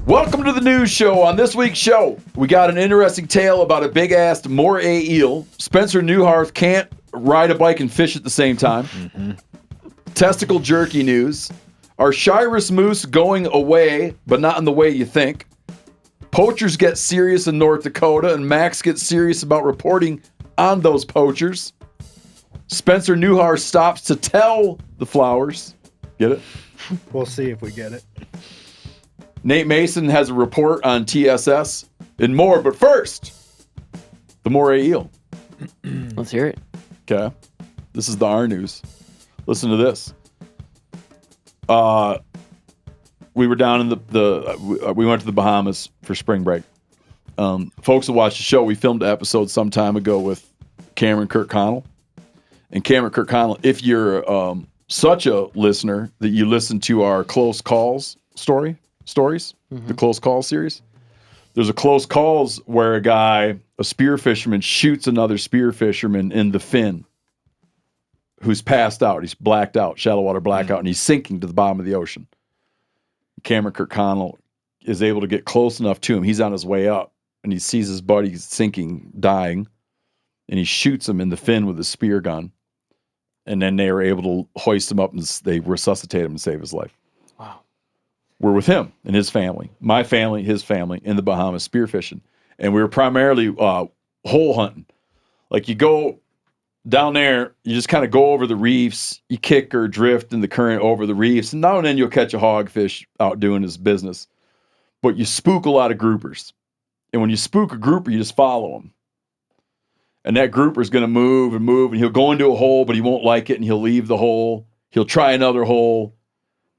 Welcome to the news show. On this week's show, we got an interesting tale about a big-assed moray eel. Spencer Newhart can't ride a bike and fish at the same time. Testicle jerky news. Our Shiras moose going away, but not in the way you think. Poachers get serious in North Dakota, and Max gets serious about reporting on those poachers. Spencer Newhart stops to tell the flowers. Get it? We'll see if we get it. Nate Mason has a report on TSS and more, but first, the moray eel. Let's hear it. Okay. This is the R News. Listen to this. We were down in we went to the Bahamas for spring break. Folks that watched the show, we filmed an episode some time ago with Cameron Kirkconnell. And Cameron Kirkconnell, if you're such a listener that you listen to our Close Calls stories, the Close Calls series, there's a Close Calls where a spear fisherman shoots another spear fisherman in the fin who's passed out. He's blacked out, shallow water blackout, and he's sinking to the bottom of the ocean. Cameron Kirkconnell is able to get close enough to him. He's on his way up, and he sees his buddy sinking, dying, and he shoots him in the fin with his spear gun. And then they are able to hoist him up, and they resuscitate him and save his life. Wow. We're with him and his family, my family, his family, in the Bahamas spearfishing. And we were primarily hole hunting. Like, you go down there, you just kind of go over the reefs, you kick or drift in the current over the reefs, and now and then you'll catch a hogfish out doing his business. But you spook a lot of groupers. And when you spook a grouper, you just follow them. And that grouper is going to move, and he'll go into a hole, but he won't like it, and he'll leave the hole. He'll try another hole.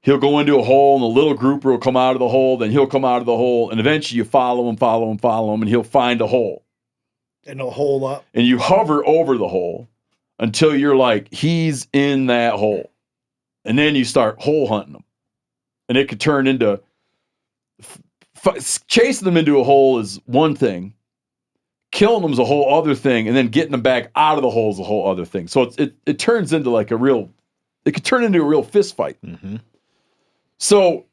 He'll go into a hole, and the little grouper will come out of the hole, then he'll come out of the hole, and eventually you follow him, and he'll find a hole. And he'll hole up. And you hover over the hole until you're like, he's in that hole. And then you start hole hunting them. And it could turn into... chasing them into a hole is one thing. Killing them is a whole other thing, and then getting them back out of the hole is a whole other thing. So it turns into like it could turn into a real fist fight. Mm-hmm. So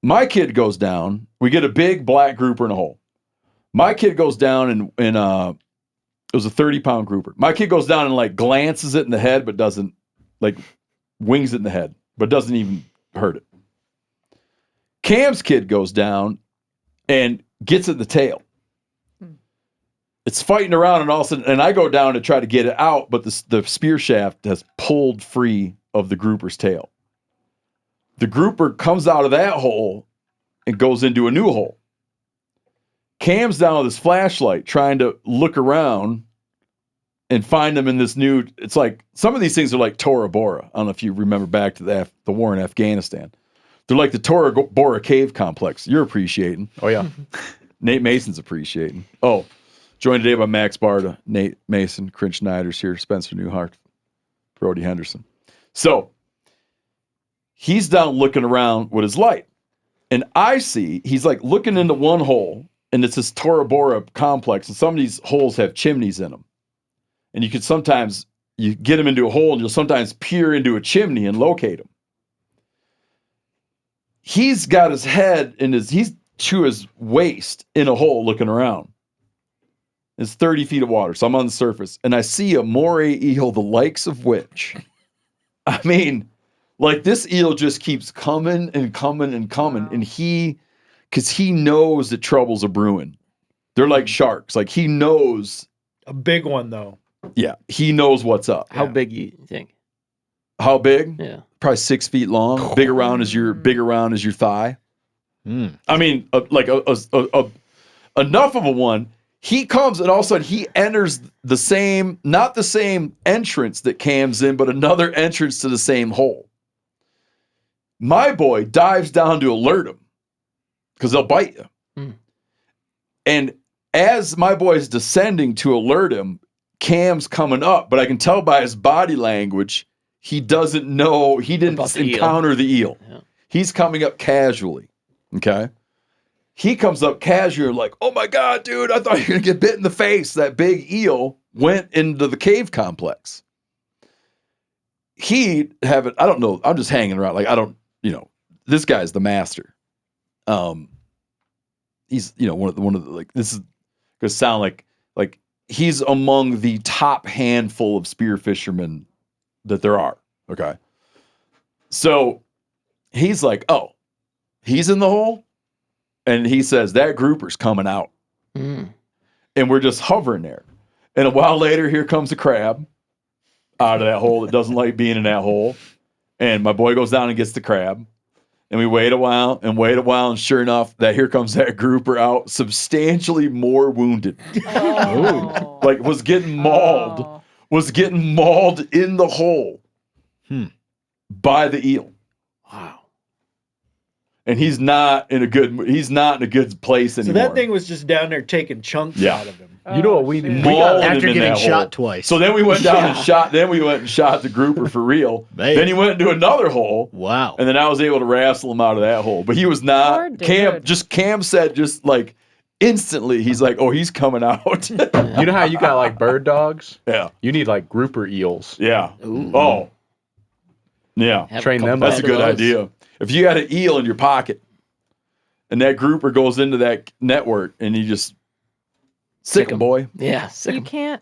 my kid goes down. We get a big black grouper in a hole. My kid goes down and it was a 30-pound grouper. My kid goes down and like glances it in the head, but doesn't, like, wings it in the head, but doesn't even hurt it. Cam's kid goes down and gets it in the tail. It's fighting around, and all of a sudden, and I go down to try to get it out, but the spear shaft has pulled free of the grouper's tail. The grouper comes out of that hole and goes into a new hole. Cam's down with his flashlight trying to look around and find them in this new... It's like, some of these things are like Tora Bora. I don't know if you remember back to the war in Afghanistan. They're like the Tora Bora cave complex. You're appreciating. Oh, yeah. Nate Mason's appreciating. Oh, joined today by Max Barta, Nate Mason, Crinch Snyder's here, Spencer Newhart, Brody Henderson. So he's down looking around with his light. And I see he's like looking into one hole, and it's this Tora Bora complex, and some of these holes have chimneys in them. And you could sometimes, you get him into a hole, and you'll sometimes peer into a chimney and locate him. He's got his head he's to his waist in a hole looking around. It's 30 feet of water, so I'm on the surface, and I see a moray eel, the likes of which, I mean, like, this eel just keeps coming and coming and coming, and because he knows that troubles are brewing. They're like sharks. Like, he knows. A big one, though. Yeah, he knows what's up. How big you think? How big? Yeah. Probably 6 feet long. Big around as your thigh. I mean, enough of a one. He comes, and all of a sudden he enters not the same entrance that Cam's in, but another entrance to the same hole. My boy dives down to alert him because they'll bite you. And as my boy is descending to alert him, Cam's coming up, but I can tell by his body language, he doesn't know, he didn't encounter the eel. Yeah. He's coming up casually, okay? He comes up casually like, oh my God, dude, I thought you were going to get bit in the face. That big eel went into the cave complex. I don't know, I'm just hanging around. Like, this guy's the master. he's one of the like this is gonna sound like he's among the top handful of spear fishermen that there are. Okay. So he's like, oh, he's in the hole. And he says that grouper's coming out. And we're just hovering there. And a while later, here comes a crab out of that hole that doesn't like being in that hole. And my boy goes down and gets the crab. And we wait a while. And sure enough, here comes that grouper out, substantially more wounded. Oh. Like was getting mauled in the hole by the eel. Wow. And he's not in a good place anymore. So that thing was just down there taking chunks out of him. You know what we shit. need? After getting shot twice. So then we went down and shot. Then we went and shot the grouper for real. Man. Then he went into another hole. Wow. And then I was able to wrestle him out of that hole. But he was Poor not. dude. Cam said just like instantly. He's like, oh, he's coming out. You know how you got like bird dogs? Yeah. You need like grouper eels. Yeah. Ooh. Oh. Yeah. Have Train them That's a up. good idea. If you had an eel in your pocket and that grouper goes into that network and you just sick him, boy. Yeah. Sick You 'em. can't.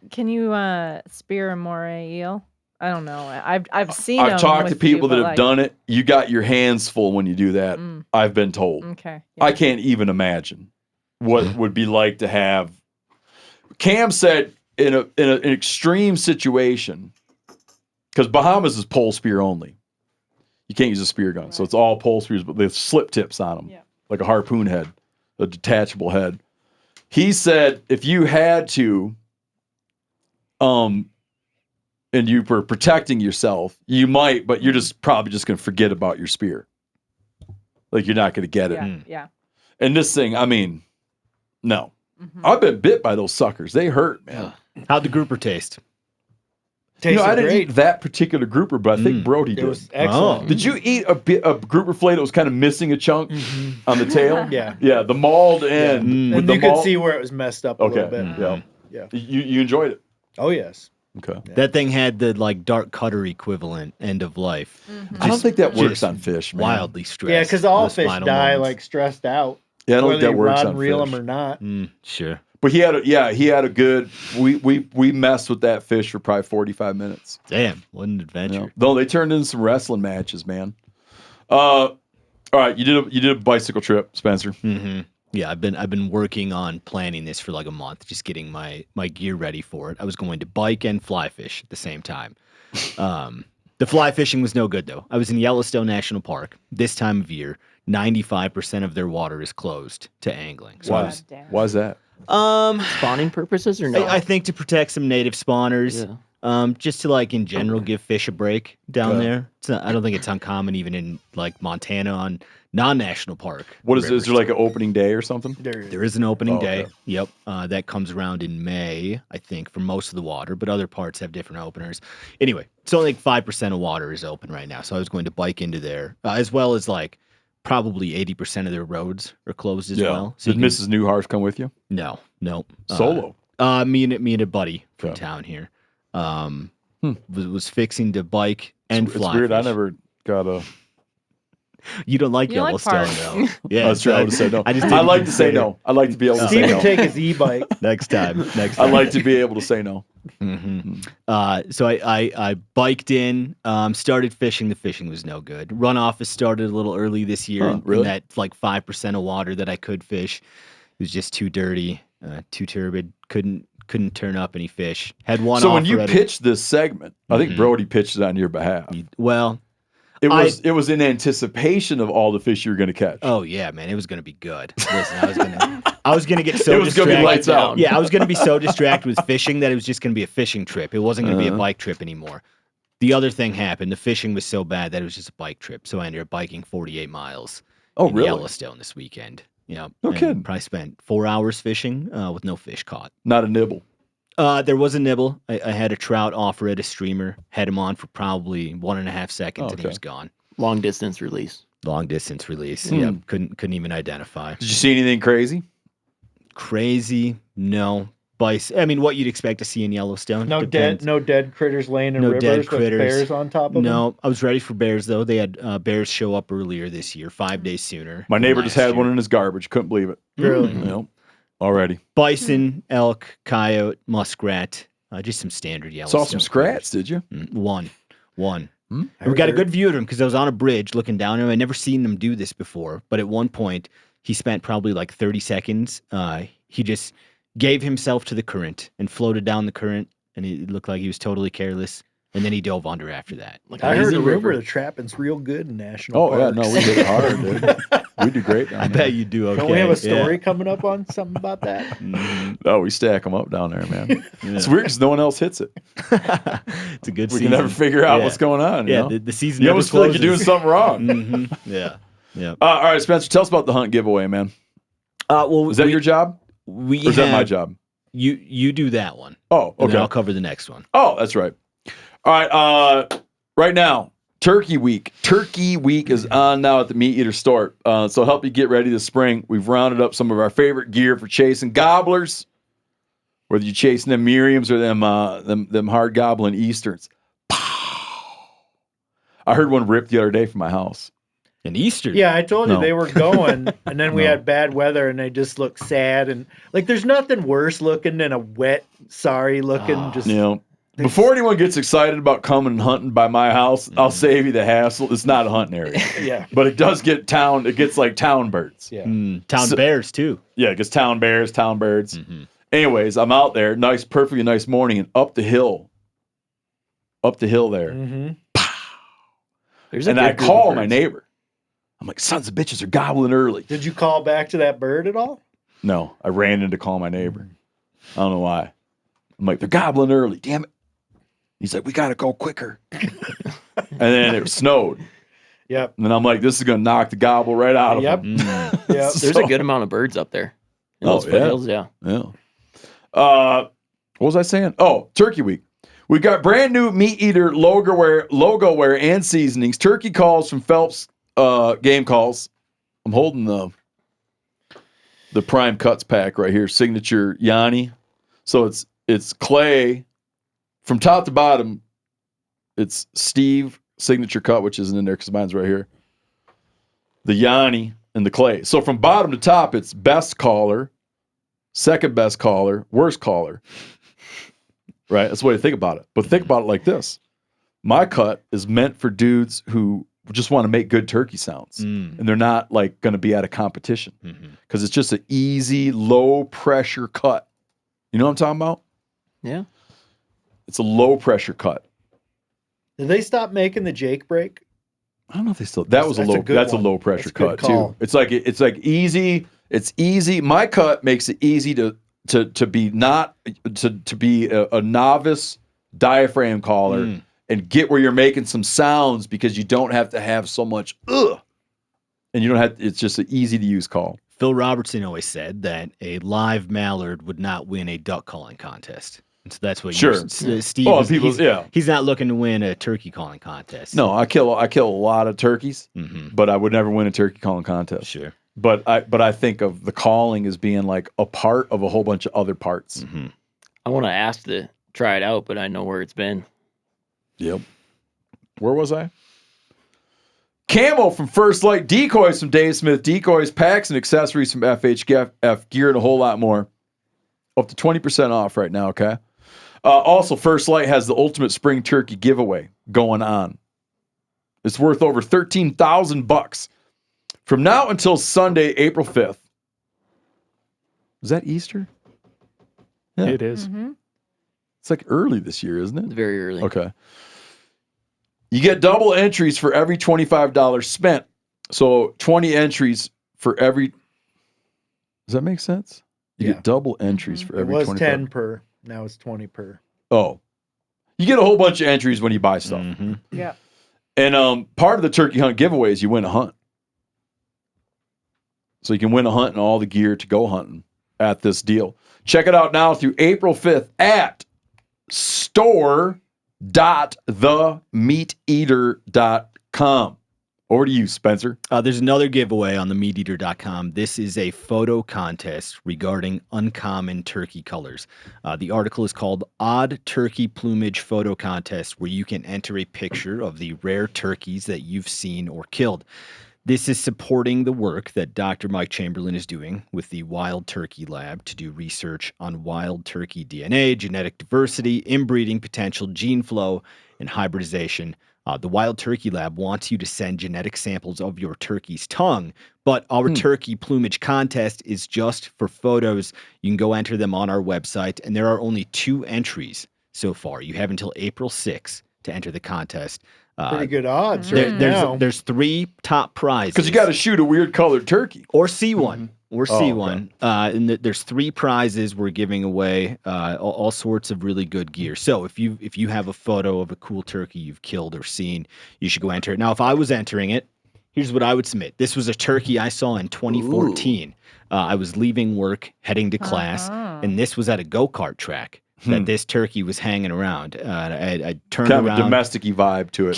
Can you spear a moray eel? I don't know. I've seen. I've 'em talked to with people you, that but, have like, done it. You got your hands full when you do that. I've been told. Okay. I can't even imagine what it would be like to have. Cam said in an extreme situation, because Bahamas is pole spear only. You can't use a spear gun, so it's all pole spears, but they have slip tips on them, like a harpoon head, a detachable head. He said if you had to, and you were protecting yourself, you might, but you're just probably just going to forget about your spear. Like you're not going to get it. Yeah. And this thing, I mean, no. I've been bit by those suckers. They hurt, man. How'd the grouper taste? Tasted I didn't great. eat that particular grouper, but I think Brody It did. was excellent. Did you eat a grouper fillet that was kind of missing a chunk on the tail? Yeah. Yeah, the mauled end. With And the you could mauled- see where it was messed up a little bit. Yeah. Yeah. You enjoyed it. Oh, yes. Okay. That thing had the like dark cutter equivalent end of life. I don't think that works just on fish, man. Wildly stressed. Yeah, because all the fish spinal die moments. like stressed out. Yeah, I don't whether think that you works rod on and reel fish. them or not. Sure. But he had a good. We messed with that fish for probably 45 minutes. Damn, what an adventure. You know? Though they turned into some wrestling matches, man. All right, you did a bicycle trip, Spencer. Yeah, I've been working on planning this for like a month, just getting my gear ready for it. I was going to bike and fly fish at the same time. The fly fishing was no good though. I was in Yellowstone National Park. This time of year, 95% of their water is closed to angling. So I was, Why is that? Spawning purposes or no? I think to protect some native spawners. Just to like in general give fish a break down there. It's not, I don't think it's uncommon even in like Montana on non-national park. What is it? Is rivers. there like an opening day or something? There is an opening day. okay. Yep. That comes around in May, I think, for most of the water, but other parts have different openers. Anyway, it's only like 5% of water is open right now. So I was going to bike into there, as well as like probably 80% of their roads are closed as well. So Did Mrs. Newhart come with you? No. Solo? Me and a buddy from town here. Was fixing to bike and It's fly. weird. I fish. never got a. You don't like You like Yellowstone, parks. though. Yeah, That's true. I would say no. I just I didn't like to say consider- no. I like to be able to Steve say can no. take his e-bike. Next time. I like to be able to say no. So I biked in, started fishing. The fishing was no good. Runoff has started a little early this year. Huh, really? In that like 5% of water that I could fish, it was just too dirty, too turbid. Couldn't turn up any fish. Had one. So off when you already. pitched this segment, I think Brody pitched it on your behalf. Well, It was in anticipation of all the fish you were going to catch. oh yeah, man, it was gonna be good. Listen, I was gonna get so It was gonna distracted. be lights out. Yeah, I was gonna be so distracted with fishing that it was just gonna be a fishing trip. It wasn't gonna be a bike trip anymore. The other thing happened. The fishing was so bad that it was just a bike trip. So I ended up biking 48 miles Oh, in really? Yellowstone this weekend. Yeah. No and kidding. Probably spent 4 hours fishing with no fish caught. Not a nibble. There was a nibble. I had a trout offer at a streamer. Had him on for probably 1.5 seconds and he okay. was gone. Long distance release. Long distance release. Yeah. Couldn't even identify. Did you see anything crazy? Crazy? No. bison. I mean, what you'd expect to see in Yellowstone. No Depends. dead critters laying in No rivers dead with critters. bears on top of them. No, I was ready for bears though. They had bears show up earlier this year, 5 days sooner. My than neighbor just last had one year. in his garbage. Couldn't believe it. Really? You know, already. Bison, elk, coyote, muskrat, just some standard Yellowstone. Saw some scrats, did you? One. Hmm? We got a good view of him because I was on a bridge looking down him. I'd never seen them do this before, but at one point he spent probably like 30 seconds. He just gave himself to the current and floated down the current, and it looked like he was totally careless. And then he dove under after that. Like I an heard easy a rumor river. the trapping's real good in national Oh, parks. yeah. No, we did it hard, dude. We do great down I there. bet you do okay. Don't we have a story coming up on something about that? Mhm. Oh, we stack them up down there, man. Yeah. It's weird because no one else hits it. It's a good We season. can never figure out Yeah. what's going on. Yeah, You know? the season You never almost feel like you're doing closes. something wrong. Mhm. Yeah. All right, Spencer, tell us about the hunt giveaway, man. Well, Is that your job? We Or is that my have- job? You do that one. Oh, And then okay. I'll cover the next one. Oh, that's right. All right. Right now, Turkey Week. Turkey Week is on now at the MeatEater store. So help you get ready this spring. We've rounded up some of our favorite gear for chasing gobblers. Whether you're chasing them Miriams or them hard gobbling Easterns. Pow! I heard one rip the other day from my house. An Easter. Yeah, I told you No. they were going, and then we No. had bad weather, and they just looked sad. And like, there's nothing worse looking than a wet, sorry looking. Just You know, before anyone gets excited about coming and hunting by my house, I'll save you the hassle. It's not a hunting area, yeah, but it does get town. It gets like town birds. yeah. Town So- bears too. Yeah, it gets town bears, town birds. Mm-hmm. Anyways, I'm out there, perfectly nice morning, and up the hill there, Mm-hmm. There's a and good I group of call my birds. neighbor. I'm like, sons of bitches are gobbling early. Did you call back to that bird at all? No, I ran in to call my neighbor. I don't know why. I'm like, they're gobbling early. Damn it. He's like, we got to go quicker. And then it snowed. Yep. And then I'm like, this is going to knock the gobble right out of Yep. him. Mm. Yep. There's a good amount of birds up there. In Oh, those yeah. foothills, yeah. Yeah. What was I saying? Oh, Turkey Week. We got brand new MeatEater logo wear and seasonings. Turkey calls from Phelps Game Calls. I'm holding the Prime Cuts pack right here, signature Yanni. So it's clay from top to bottom. It's Steve signature cut, which isn't in there because mine's right here. The Yanni and the clay. So from bottom to top, it's best caller, second best caller, worst caller. Right? That's the way to think about it. But think about it like this. My cut is meant for dudes who just want to make good turkey sounds. Mm. And they're not like going to be at a competition. Mhm. Because it's just an easy, low pressure cut. You know what I'm talking about? Yeah. It's a low pressure cut. Did they stop making the Jake break? I don't know if they still. That was That's a good that's one. a low pressure That's a good cut call. too. It's like easy. It's easy. My cut makes it easy to be a novice diaphragm caller Mm. and get where you're making some sounds because you don't have to have so much ugh, and you don't have. It's just an easy to use call. Phil Robertson always said that a live mallard would not win a duck calling contest. And so that's what Sure. Steve Oh, is, people, yeah. he's not looking to win a turkey calling contest. No, I kill a lot of turkeys, Hmm. but I would never win a turkey calling contest. Sure. But I think of the calling as being like a part of a whole bunch of other parts. Hmm. I want to ask to try it out, but I know where it's been. Yep. Where was I? Camo from First Light, decoys from Dave Smith, decoys, packs, and accessories from FHF Gear, and a whole lot more. Up to 20% off right now, okay? Also, First Light has the ultimate spring turkey giveaway going on. It's worth over $13,000 from now until Sunday, April 5th. Is that Easter? Yeah. It is. Mm-hmm. It's like early this year, isn't It's it? very early. Okay. You get double entries for every $25 spent. So 20 entries for every. Does that make sense? You Yeah. get double entries for It every was 25. 10 per. Now it's 20 per. Oh. You get a whole bunch of entries when you buy stuff. Hmm. Yeah. And part of the turkey hunt giveaway is you win a hunt. So you can win a hunt and all the gear to go hunting at this deal. Check it out now through April 5th at store.themeateater.com. Over to you, Spencer. There's another giveaway on the MeatEater.com. This is a photo contest regarding uncommon turkey colors. The article is called Odd Turkey Plumage Photo Contest, where you can enter a picture of the rare turkeys that you've seen or killed. This is supporting the work that Dr. Mike Chamberlain is doing with the Wild Turkey Lab to do research on wild turkey DNA, genetic diversity, inbreeding potential, gene flow, and hybridization. The Wild Turkey Lab wants you to send genetic samples of your turkey's tongue, but our turkey plumage contest is just for photos. You can go enter them on our website, and there are only 2 entries so far. You have until April 6th to enter the contest. Pretty good odds right now. There's 3 top prizes. Because you got to shoot a weird colored turkey. Or see one. Or see okay. one. And there's 3 prizes we're giving away, all sorts of really good gear. So if you have a photo of a cool turkey you've killed or seen, you should go enter it. Now, if I was entering it, here's what I would submit. This was a turkey I saw in 2014. I was leaving work, heading to class, and this was at a go-kart track that this turkey was hanging around. I turned kind around. of a domestic-y vibe to it.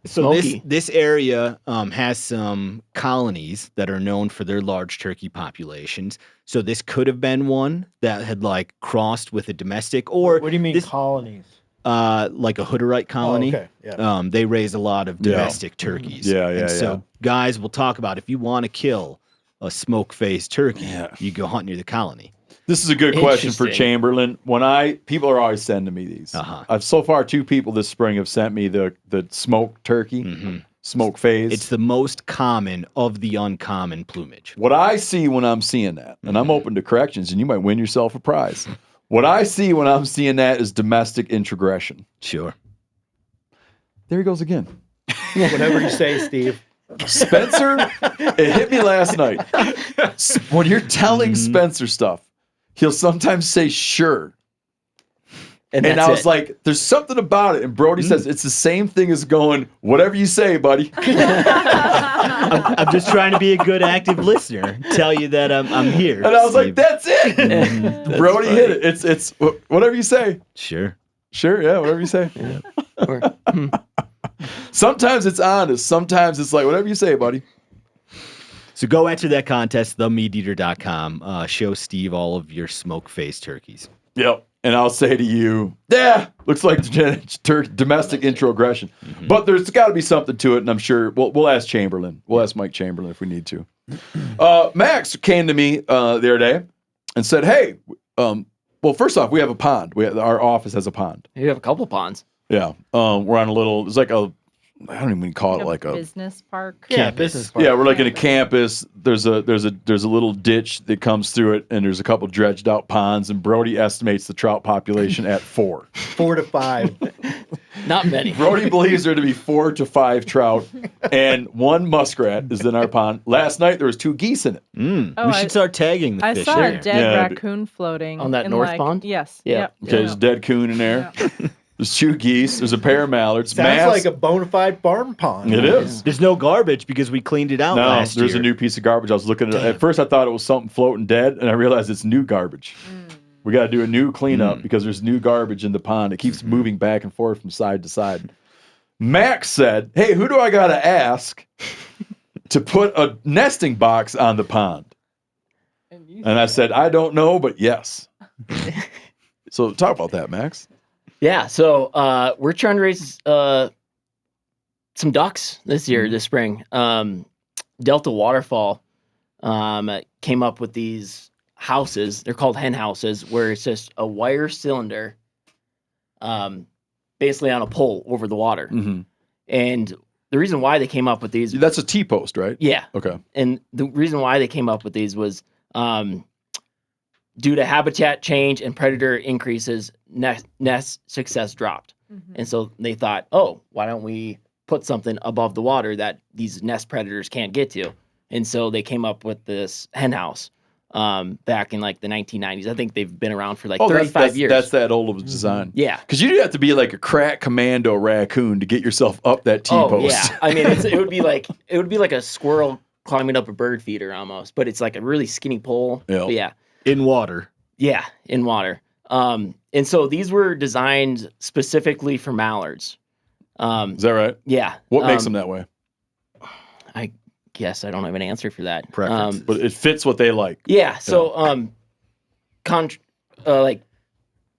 So this area has some colonies that are known for their large turkey populations. So this could have been one that had like crossed with a domestic, or what do you mean colonies? Like a Hutterite colony. Oh, okay. Yeah. They raise a lot of domestic turkeys. So guys, we'll talk about if you want to kill a smoke-faced turkey, you go hunt near the colony. This is a good question for Chamberlain. People are always sending me these. I've so far 2 people this spring have sent me the smoked turkey, smoke phase. It's the most common of the uncommon plumage. What I see when I'm seeing that, and I'm open to corrections, and you might win yourself a prize. What I see when I'm seeing that is domestic introgression. Sure. There he goes again. Whatever you say, Steve. Spencer, it hit me last night. When you're telling Spencer stuff, he'll sometimes say sure. And I was like, there's something about it. And Brody says it's the same thing as going, whatever you say, buddy. I'm just trying to be a good active listener. Tell you that I'm here. And I was like, that's it. That's Brody funny. Hit it. It's whatever you say. Sure. Sure, yeah, whatever you say. Sometimes it's honest. Sometimes it's like, whatever you say, buddy. So go enter that contest, themeateater.com. Show Steve all of your smoke-faced turkeys. Yep. And I'll say to you, looks like domestic introgression. But there's got to be something to it, and I'm sure we'll ask Chamberlain. We'll ask Mike Chamberlain if we need to. Max came to me the other day and said, hey, well, first off, we have a pond. Our office has a pond. You have a couple ponds. Yeah. We're on a little, it's like I don't even call it like a business park. Yeah, business park. Yeah, we're like in a campus. There's a little ditch that comes through it, and there's a couple dredged out ponds. And Brody estimates the trout population at 4. 4 to 5. Not many. Brody believes there to be 4 to 5 trout, and 1 muskrat is in our pond. Last night there was 2 geese in it. We should start tagging the I fish. saw there. a dead raccoon floating on that north pond. Yes. Yeah. Yep. Okay, there's a dead coon in there. Yeah. There's 2 geese. There's a pair of mallards. Sounds like a bona fide farm pond. It is. There's no garbage because we cleaned it out last year. There's a new piece of garbage. I was looking at it. At first, I thought it was something floating dead, and I realized it's new garbage. We got to do a new cleanup because there's new garbage in the pond. It keeps moving back and forth from side to side. Max said, hey, who do I got to ask to put a nesting box on the pond? And I said, I don't know, but yes. So talk about that, Max. Yeah, so we're trying to raise some ducks this year, this spring. Delta Waterfowl came up with these houses. They're called hen-houses, where it's just a wire cylinder basically on a pole over the water. And the reason why they came up with these... That's a T-post, right? Yeah. Okay. And the reason why they came up with these was... due to habitat change and predator increases, nest success dropped. And so they thought, oh, why don't we put something above the water that these nest predators can't get to? And so they came up with this hen house back in like the 1990s. I think they've been around for like 35 years. That's that old of a design. Yeah. Because you do have to be like a crack commando raccoon to get yourself up that T-post. Oh, yeah. I mean, it would be like a squirrel climbing up a bird feeder almost, but it's like a really skinny pole. Yep. But yeah. In water. Yeah, in water. And so these were designed specifically for mallards. Is that right? Yeah. What makes them that way? I guess I don't have an answer for that. Preferences. But it fits what they like. Yeah. So, like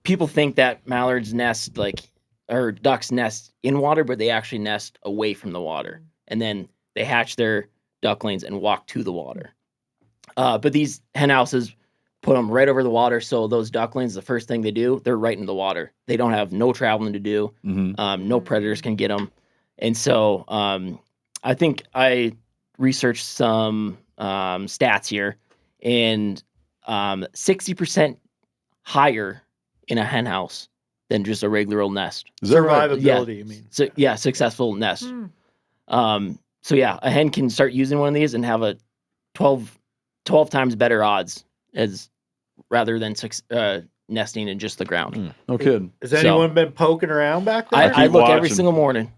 people think that mallards nest or ducks nest in water, but they actually nest away from the water, and then they hatch their ducklings and walk to the water. But these hen houses put them right over the water, so those ducklings, the first thing they do, they're right in the water. They don't have no traveling to do. No predators can get them, and so I think I researched some stats here, and 60% higher in a hen house than just a regular old nest. Is that right? Survivability, you mean? So yeah, successful nest. So yeah, a hen can start using one of these and have a 12 times better odds rather than nesting in just the ground. No kidding. Has anyone been poking around back there? I look every watching. single morning.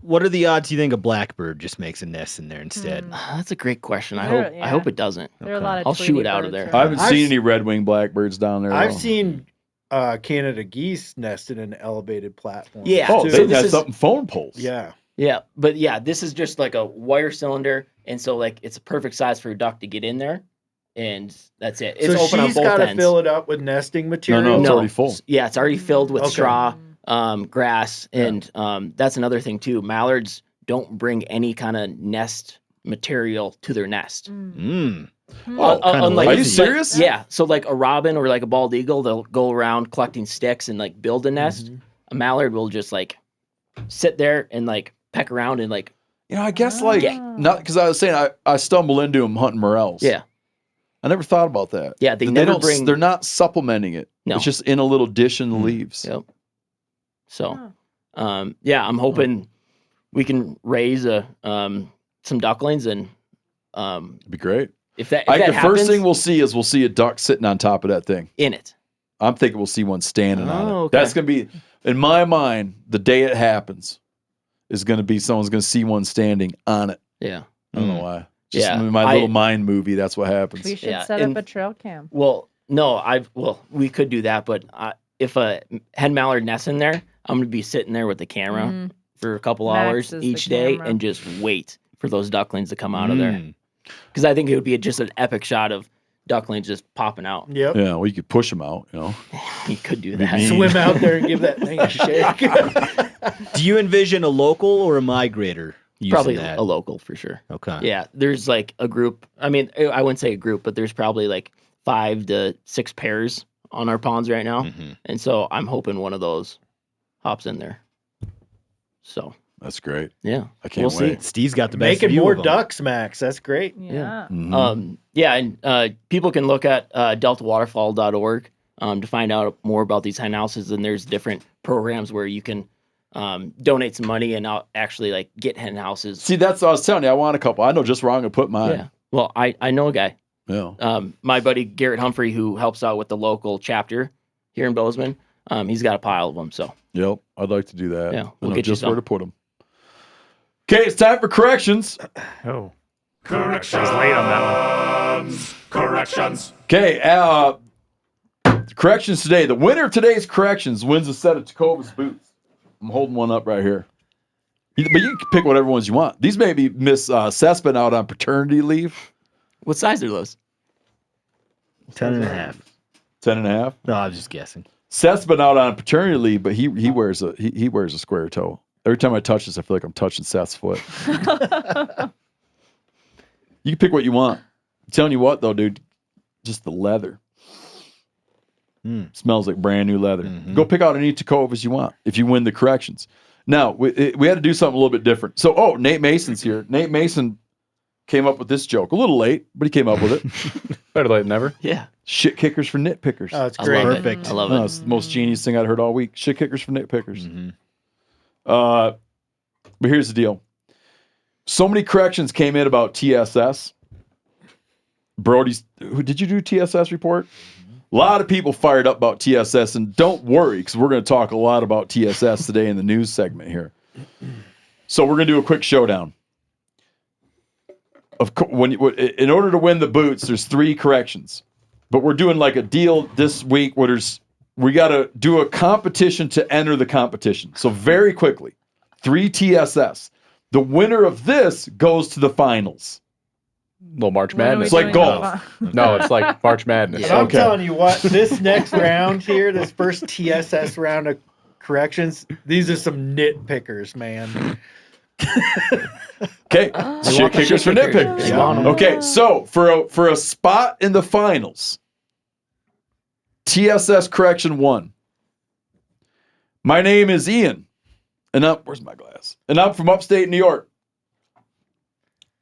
What are the odds you think a blackbird just makes a nest in there instead? That's a great question. I There- hope it doesn't. There are a lot of I'll shoo Tweety it out of birds there. I haven't I've seen s- any red-winged blackbirds down there. I've though. seen Canada geese nested in elevated platforms. Yeah. Oh, too. they So this nest is- up in phone poles. Yeah. Yeah, but yeah, this is just like a wire cylinder, and so like it's a perfect size for a duck to get in there, and that's it. It's so open on she's both got to ends. fill it up with nesting material. No, it's already full. Yeah, it's already filled with Okay. straw, grass, and that's another thing too. Mallards don't bring any kind of nest material to their nest. Mm. Oh, kinda unlike- are you lazy. serious? Yeah, so like a robin or like a bald eagle, they'll go around collecting sticks and like build a nest. A mallard will just like sit there and like peck around and like I guess like Yeah. not because I was saying I stumble into them hunting morels. yeah. I never thought about that. Yeah, they That never don't. bring- They're not supplementing it. No. It's just in a little dish in the leaves. Yep. So, yeah, I'm hoping we can raise some ducklings, and It'd be great. if that The happens, first thing we'll see a duck sitting on top of that thing. in it. I'm thinking we'll see one standing on it. Oh, okay. That's gonna be, in my mind, the day it happens is gonna be someone's gonna see one standing on it. Yeah. I don't know why. Just Yeah, in my little mind movie, that's what happens. We should Yeah, set and- up a trail cam. Well, no, we could do that, but if a hen mallard nests in there, I'm gonna be sitting there with the camera for a couple Max hours is the each day camera. and just wait for those ducklings to come out of there. Mm. Because I think it would be just an epic shot of ducklings just popping out. Yep. Yeah, well, you could push them out. You could do Be that. mean. Swim out there and give that thing a shake. Do you envision a local or a migrator using Probably that? a local for sure. Okay. Yeah, there's like a group. I mean, I wouldn't say a group, but there's probably like 5 to 6 pairs on our ponds right now. Mhm. And so I'm hoping one of those hops in there. So, That's great. yeah. I can't We'll wait. see. Steve's got the best Making view more of 'em. ducks, Max. That's great. Yeah. Mhm. Yeah, and people can look at deltawaterfowl.org to find out more about these hen houses. And there's different programs where you can donate some money and actually like get hen houses. See, that's what I was telling you. I want a couple. I know just where I'm gonna put mine. Yeah. Well, I know a guy. Yeah. My buddy Garrett Humphrey, who helps out with the local chapter here in Bozeman, he's got a pile of them. So Yep. I'd like to do that. Yeah, I we'll know get you just where some. to put them. Okay, it's time for corrections. Oh. Corrections. I was late on that one. Corrections. Okay, corrections today. The winner of today's corrections wins a set of Tecovas boots. I'm holding one up right here. But you can pick whatever ones you want. These may be Miss Sespin out on paternity leave. what size are those? 10.5. 10.5. No, I was just guessing. Seth's been out on paternity leave, but he wears a square toe. Every time I touch this, I feel like I'm touching Seth's foot. You can pick what you want. I'm telling you what, though, dude, just the leather. Smells like brand new leather. Go pick out any Tecovas you want if you win the corrections. Now, we had to do something a little bit different. So, Nate Mason's here. Nate Mason came up with this joke. A little late, but he came up with it. Better late than never. Yeah. Shit kickers for nitpickers. Oh, it's I great. love Perfect. it. I love No, it. it's the most genius thing I'd heard all week. Shit kickers for nitpickers. Mhm. But here's the deal. So many corrections came in about TSS. Brody's, did you do TSS report? A lot of people fired up about TSS, and don't worry, because we're going to talk a lot about TSS today in the news segment here. So we're going to do a quick showdown. In order to win the boots, there's 3 corrections. But we're doing like a deal this week where we got to do a competition to enter the competition. So very quickly, 3 TSS. The winner of this goes to the finals. Little March When are we Madness. It's like doing golf. the No, it's like March Madness. And I'm Okay. telling you what, this next round here, this first TSS round of corrections, these are some nitpickers, man. Okay, shit kickers for nitpickers. Yeah. Okay, so for a spot in the finals, TSS correction 1. My name is Ian, and where's my glass? And I'm from upstate New York.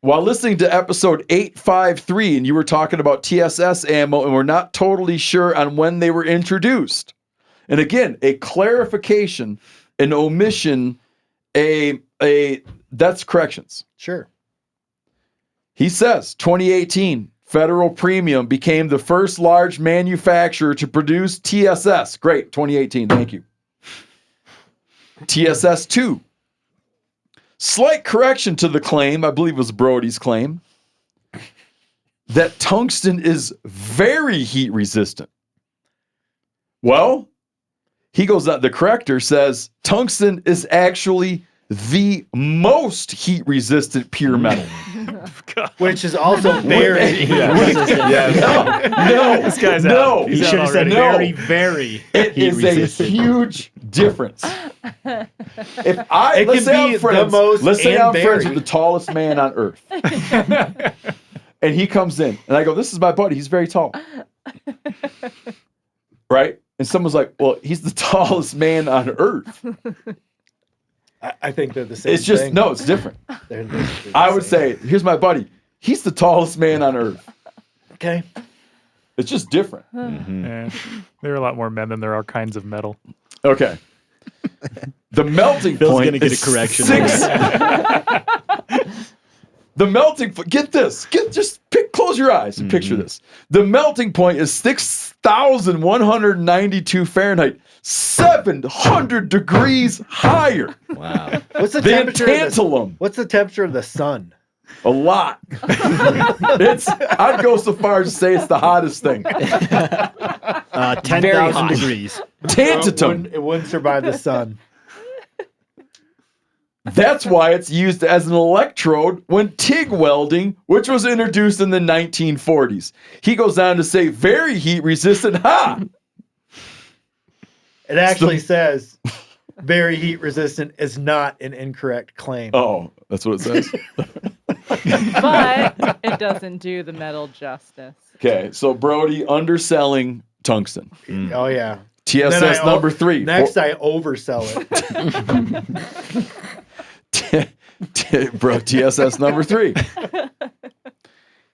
While listening to episode 853, and you were talking about TSS ammo, and we're not totally sure on when they were introduced. And again, a clarification, an omission, that's corrections. Sure. He says 2018 Federal Premium became the first large manufacturer to produce TSS. Great, 2018. Thank you. TSS 2. Slight correction to the claim, I believe it was Brody's claim, that tungsten is very heat resistant. Well, he goes on, the corrector says tungsten is actually the most heat resistant pure metal. Which is also very No, This guy's no, out. He He's should out have said already. very It heat is resistant. a huge difference. If I It let's can say I'm be the friends, most let's say and I'm friends very. with the tallest man on earth, and he comes in, and I go, "This is my buddy. He's very tall." Right? And someone's like, "Well, he's the tallest man on earth." I think they're the same It's just thing. no, it's different. They're the I would same. say, "Here's my buddy. He's the tallest man on earth." Okay. It's just different. Yeah. There are a lot more men than there are kinds of metal. Okay. The melting Bill's point gonna get is a correction. 6. The melting point. Get this. Close your eyes and picture this. The melting point is 6,192 Fahrenheit, 700 degrees higher Wow. than What's the temperature? Of the, tantalum. what's the temperature of the sun? A lot. I'd go so far as to say it's the hottest thing. 10,000 hot. degrees. Tantalum. It wouldn't survive the sun. That's why it's used as an electrode when TIG welding, which was introduced in the 1940s. He goes on to say, very heat resistant. Ha! It actually says very heat resistant is not an incorrect claim. Oh, that's what it says. But it doesn't do the metal justice. Okay, so Brody underselling tungsten. Oh yeah. TSS Then I number 3. Next, I oversell it. Bro, TSS number 3.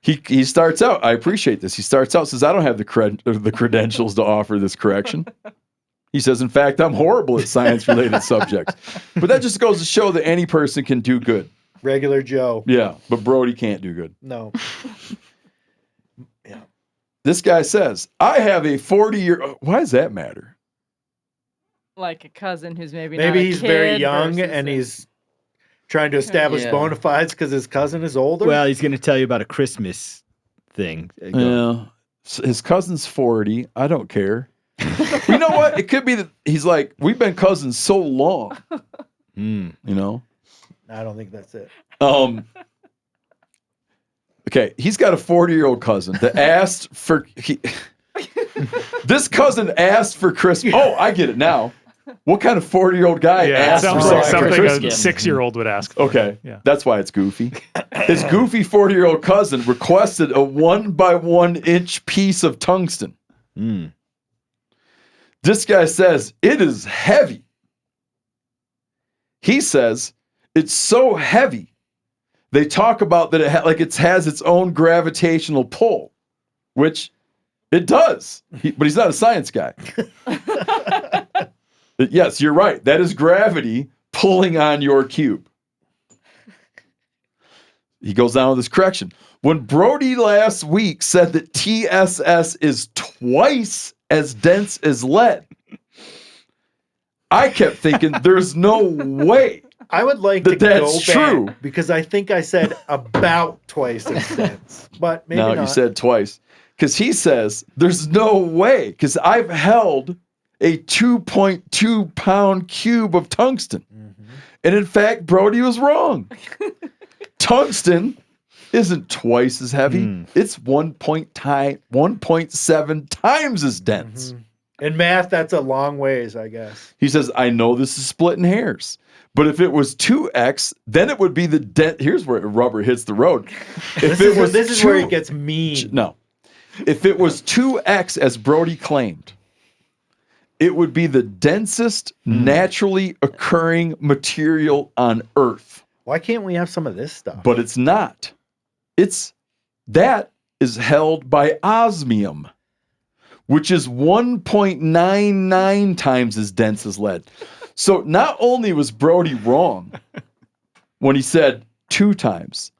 He starts out. I appreciate this. He starts out, says, "I don't have the credentials to offer this correction." He says, "In fact, I'm horrible at science-related subjects." But that just goes to show that any person can do good. Regular Joe. Yeah, but Brody can't do good. No. This guy says, "I have a 40-year." Why does that matter? Like a cousin who's maybe Maybe not a he's very kid young versus and a- he's trying to establish Yeah. bona fides because his cousin is older. Well, he's going to tell you about a Christmas thing. Yeah. His cousin's 40. I don't care. You know what? It could be that he's like, we've been cousins so long. You know? I don't think that's it. Okay, he's got a 40-year-old cousin that asked for this cousin asked for Christmas. Oh, I get it now. What kind of 40-year-old guy Yeah, it asked sounds for like something something for a Christmas? 6-year-old would ask for. Okay, Yeah. that's why it's goofy. His goofy 40-year-old cousin requested a 1x1 inch piece of tungsten. This guy says it is heavy. He says it's so heavy. They talk about that it has its own gravitational pull, which it does. But he's not a science guy. Yes, you're right. That is gravity pulling on your cube. He goes down with this correction. When Brody last week said that TSS is twice as dense as lead, I kept thinking there's no way. I would like That's to go true. back because I think I said about twice as dense, but maybe No, not. you said twice. Because he says there's no way. Because I've held a 2.2 pound cube of tungsten. And in fact, Brody was wrong. Tungsten isn't twice as heavy. It's 1.7 times as dense. In math, that's a long ways, I guess. He says, I know this is splitting hairs, but if it was 2x, then it would be the here's where rubber hits the road. If This is where it gets mean. No. If it was 2x, as Brody claimed, it would be the densest naturally occurring material on Earth. Why can't we have some of this stuff? But it's not. That is held by osmium, which is 1.99 times as dense as lead. So not only was Brody wrong when he said 2 times,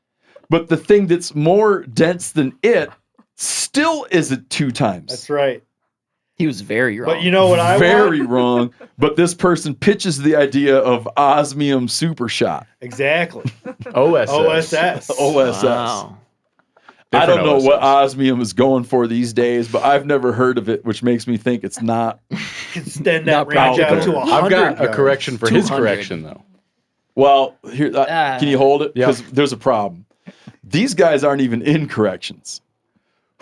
but the thing that's more dense than it still isn't 2 times. That's right. He was very wrong. But you know what I Very want? wrong. But this person pitches the idea of osmium super shot. Exactly. OSS. OSS. Wow. I don't Different know what OSS. osmium is going for these days, but I've never heard of it, which makes me think it's not. Extend that Not range out to practical. 100 I've got a yards. correction for his 200. correction, though. Well, here, can you hold it? Yeah. Because there's a problem. These guys aren't even in corrections.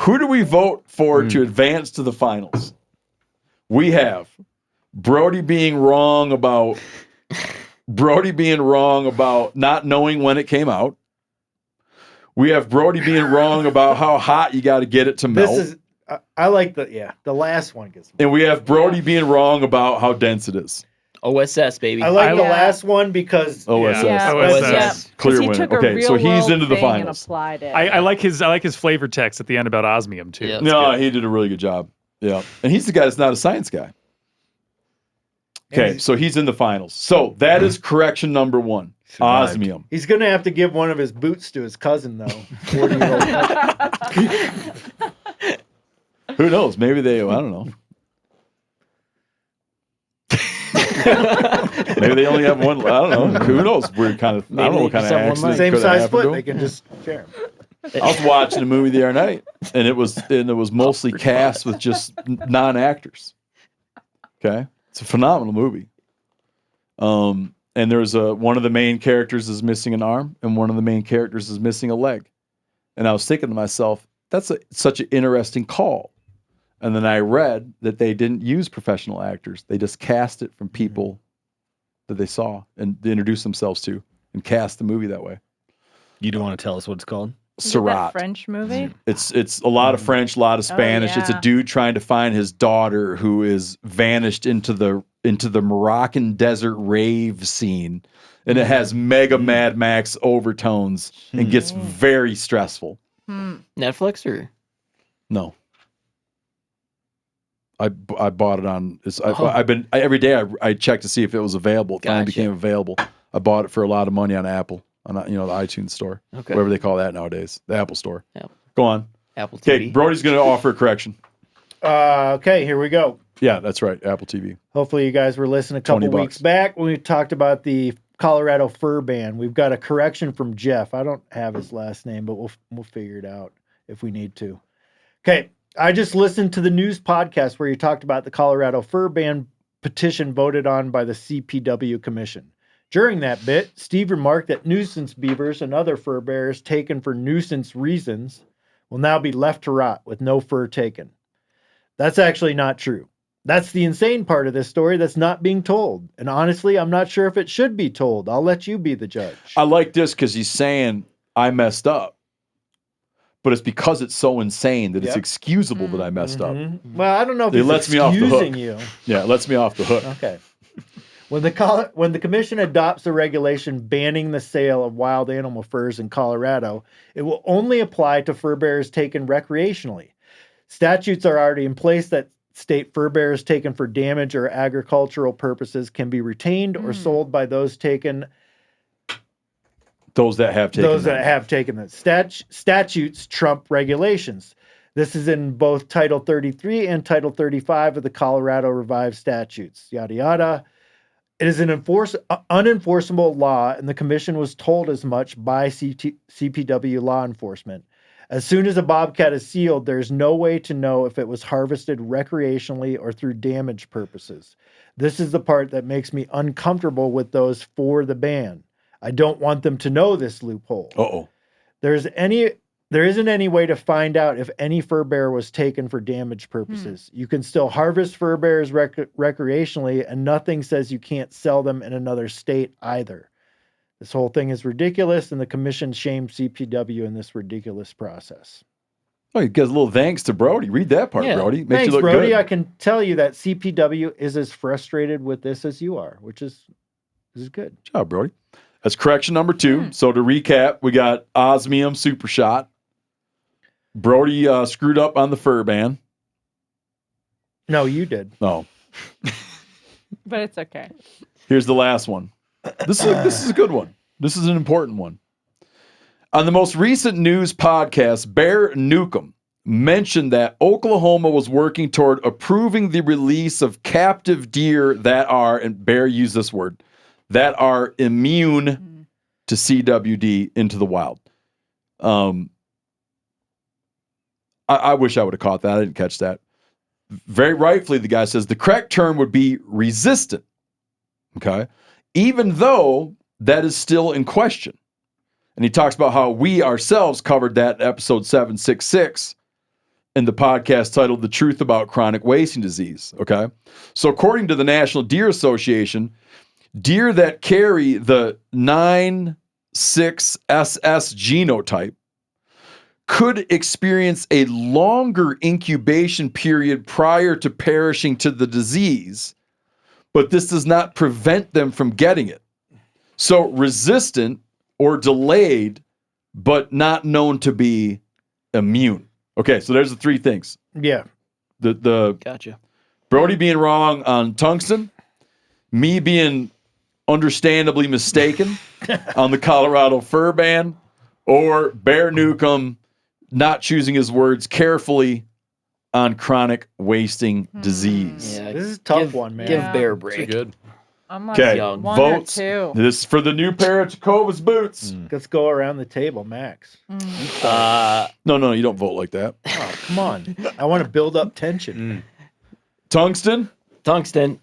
Who do we vote for to advance to the finals? We have Brody being wrong about not knowing when it came out. We have Brody being wrong about how hot you got to get it to melt. This is, I like the last one gets me. And we have Brody being wrong about how dense it is. OSS, baby. I like the Yeah. last one because OSS. Yeah, OSS. yeah. Clear 'Cause he winner. took a Okay, real so he's world into the thing and finals. applied it. I like his flavor text at the end about osmium too. Yeah. That's No, good. he did a really good job. Yeah. And he's the guy that's not a science guy. And Okay, so he's in the finals. So that is correction number 1. Survived. Osmium. he's going to have to give one of his boots to his cousin, though. 40-year-old cousin. Who knows? Maybe I don't know. Maybe they only have one. I don't know. Who knows? Weird kind of. I don't know what kind of Maybe they just have one accident. Same could have size happened foot. to They him. can just share 'em. I was watching a movie the other night, and it was mostly cast with just non-actors. Okay, it's a phenomenal movie. And there's one of the main characters is missing an arm, and one of the main characters is missing a leg. And I was thinking to myself, that's such an interesting call. And then I read that they didn't use professional actors; they just cast it from people that they saw and they introduced themselves to, and cast the movie that way. You don't want to tell us what it's called? Is it that Surat. French movie? It's a lot of French, a lot of Spanish. It's a yeah. dude trying to find his daughter who is vanished into the Moroccan desert rave scene, and it has mega Mad Max overtones and gets very stressful. Netflix or No, I bought it on. Every day I checked to see if it was available. It finally Gotcha. became available. I bought it for a lot of money on Apple, on the iTunes store, Okay. whatever they call that nowadays, the Apple store. Apple. Go on. Apple Okay, TV? Brody's going to offer a correction. Okay, here we go. Yeah, that's right. Apple TV. Hopefully, you guys were listening a couple $20. weeks back when we talked about the Colorado fur ban. We've got a correction from Jeff. I don't have his last name, but we'll figure it out if we need to. Okay, I just listened to the news podcast where you talked about the Colorado fur ban petition voted on by the CPW Commission. During that bit, Steve remarked that nuisance beavers and other fur bearers taken for nuisance reasons will now be left to rot with no fur taken. That's actually not true. That's the insane part of this story that's not being told. And honestly, I'm not sure if it should be told. I'll let you be the judge. I like this because he's saying I messed up, but it's because it's so insane that it's Yep. excusable that I messed up. Mhm. Well, I don't know if It he's lets me off the hook. excusing you. Yeah, it lets me off the hook. Okay. When the commission adopts a regulation banning the sale of wild animal furs in Colorado, it will only apply to fur bearers taken recreationally. Statutes are already in place that state fur bearers taken for damage or agricultural purposes can be retained or sold by those taken. Those that have taken Those them. that have taken them. Statutes trump regulations. This is in both Title 33 and Title 35 of the Colorado Revised Statutes. Yada yada. It is an unenforceable law, and the commission was told as much by CPW law enforcement. As soon as a bobcat is sealed, there's no way to know if it was harvested recreationally or through damage purposes. This is the part that makes me uncomfortable with those for the ban. I don't want them to know this loophole. Uh-oh. There isn't any way to find out if any fur bear was taken for damage purposes. You can still harvest fur bears recreationally, and nothing says you can't sell them in another state either. This whole thing is ridiculous, and the commission shamed CPW in this ridiculous process. Oh, you gives a little thanks to Brody. Read that part, Yeah. Brody. Makes Thanks, you look Brody. good. I can tell you that CPW is as frustrated with this as you are, which is good. Good job, Brody. That's correction number 2. So to recap, we got osmium super shot. Brody screwed up on the fur ban. No, you did. No. But it's okay. Here's the last one. This is a good one. This is an important one. On the most recent news podcast, Bear Newcomb mentioned that Oklahoma was working toward approving the release of captive deer that are, and Bear used this word, that are immune to CWD into the wild. I wish I would have caught that. I didn't catch that. Very rightfully, the guy says the correct term would be resistant. Okay. Even though that is still in question. And he talks about how we ourselves covered that in episode 766 in the podcast titled The Truth About Chronic Wasting Disease. Okay. So according to the National Deer Association, deer that carry the 9/6 SS genotype could experience a longer incubation period prior to perishing to the disease, but this does not prevent them from getting it. So resistant or delayed, but not known to be immune. Okay, so there's the 3 things. Yeah. The Gotcha. Brody being wrong on tungsten, me being understandably mistaken on the Colorado fur ban, or Bear Newcomb not choosing his words carefully on chronic wasting disease. Yeah, This is a tough one, man. Give Yeah. Bear a Pretty break. good. I'm like Okay, young. one votes. or 2. This is for the new pair of Tecovas boots. Let's go around the table, Max. No, you don't vote like that. Oh, come on. I want to build up tension. Tungsten? Tungsten.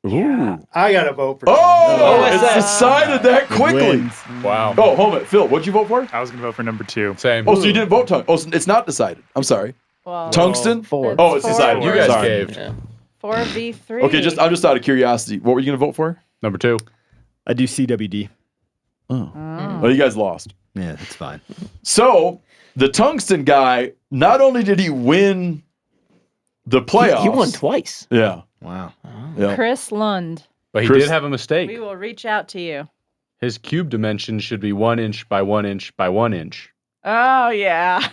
Ooh. I got to vote for Oh, what's it's that? decided that quickly. Wins. Wow. Oh, hold on. Phil, what'd you vote for? I was going to vote for number 2. Same. Oh, so you didn't vote tungsten. Oh, so it's not decided. I'm sorry. Well, Tungsten? 4. Oh, it's Four. decided. You guys Sorry. gave. Yeah. 4v3. Okay, I'm just out of curiosity. What were you going to vote for? Number 2. I do CWD. Oh. Oh. Well, you guys lost. Yeah, that's fine. So the tungsten guy, not only did he win the playoffs. He won twice. Yeah. Wow. Yeah. Chris Lund. But he Chris- did have a mistake. We will reach out to you. His cube dimension should be 1 inch by 1 inch by 1 inch. Oh, yeah.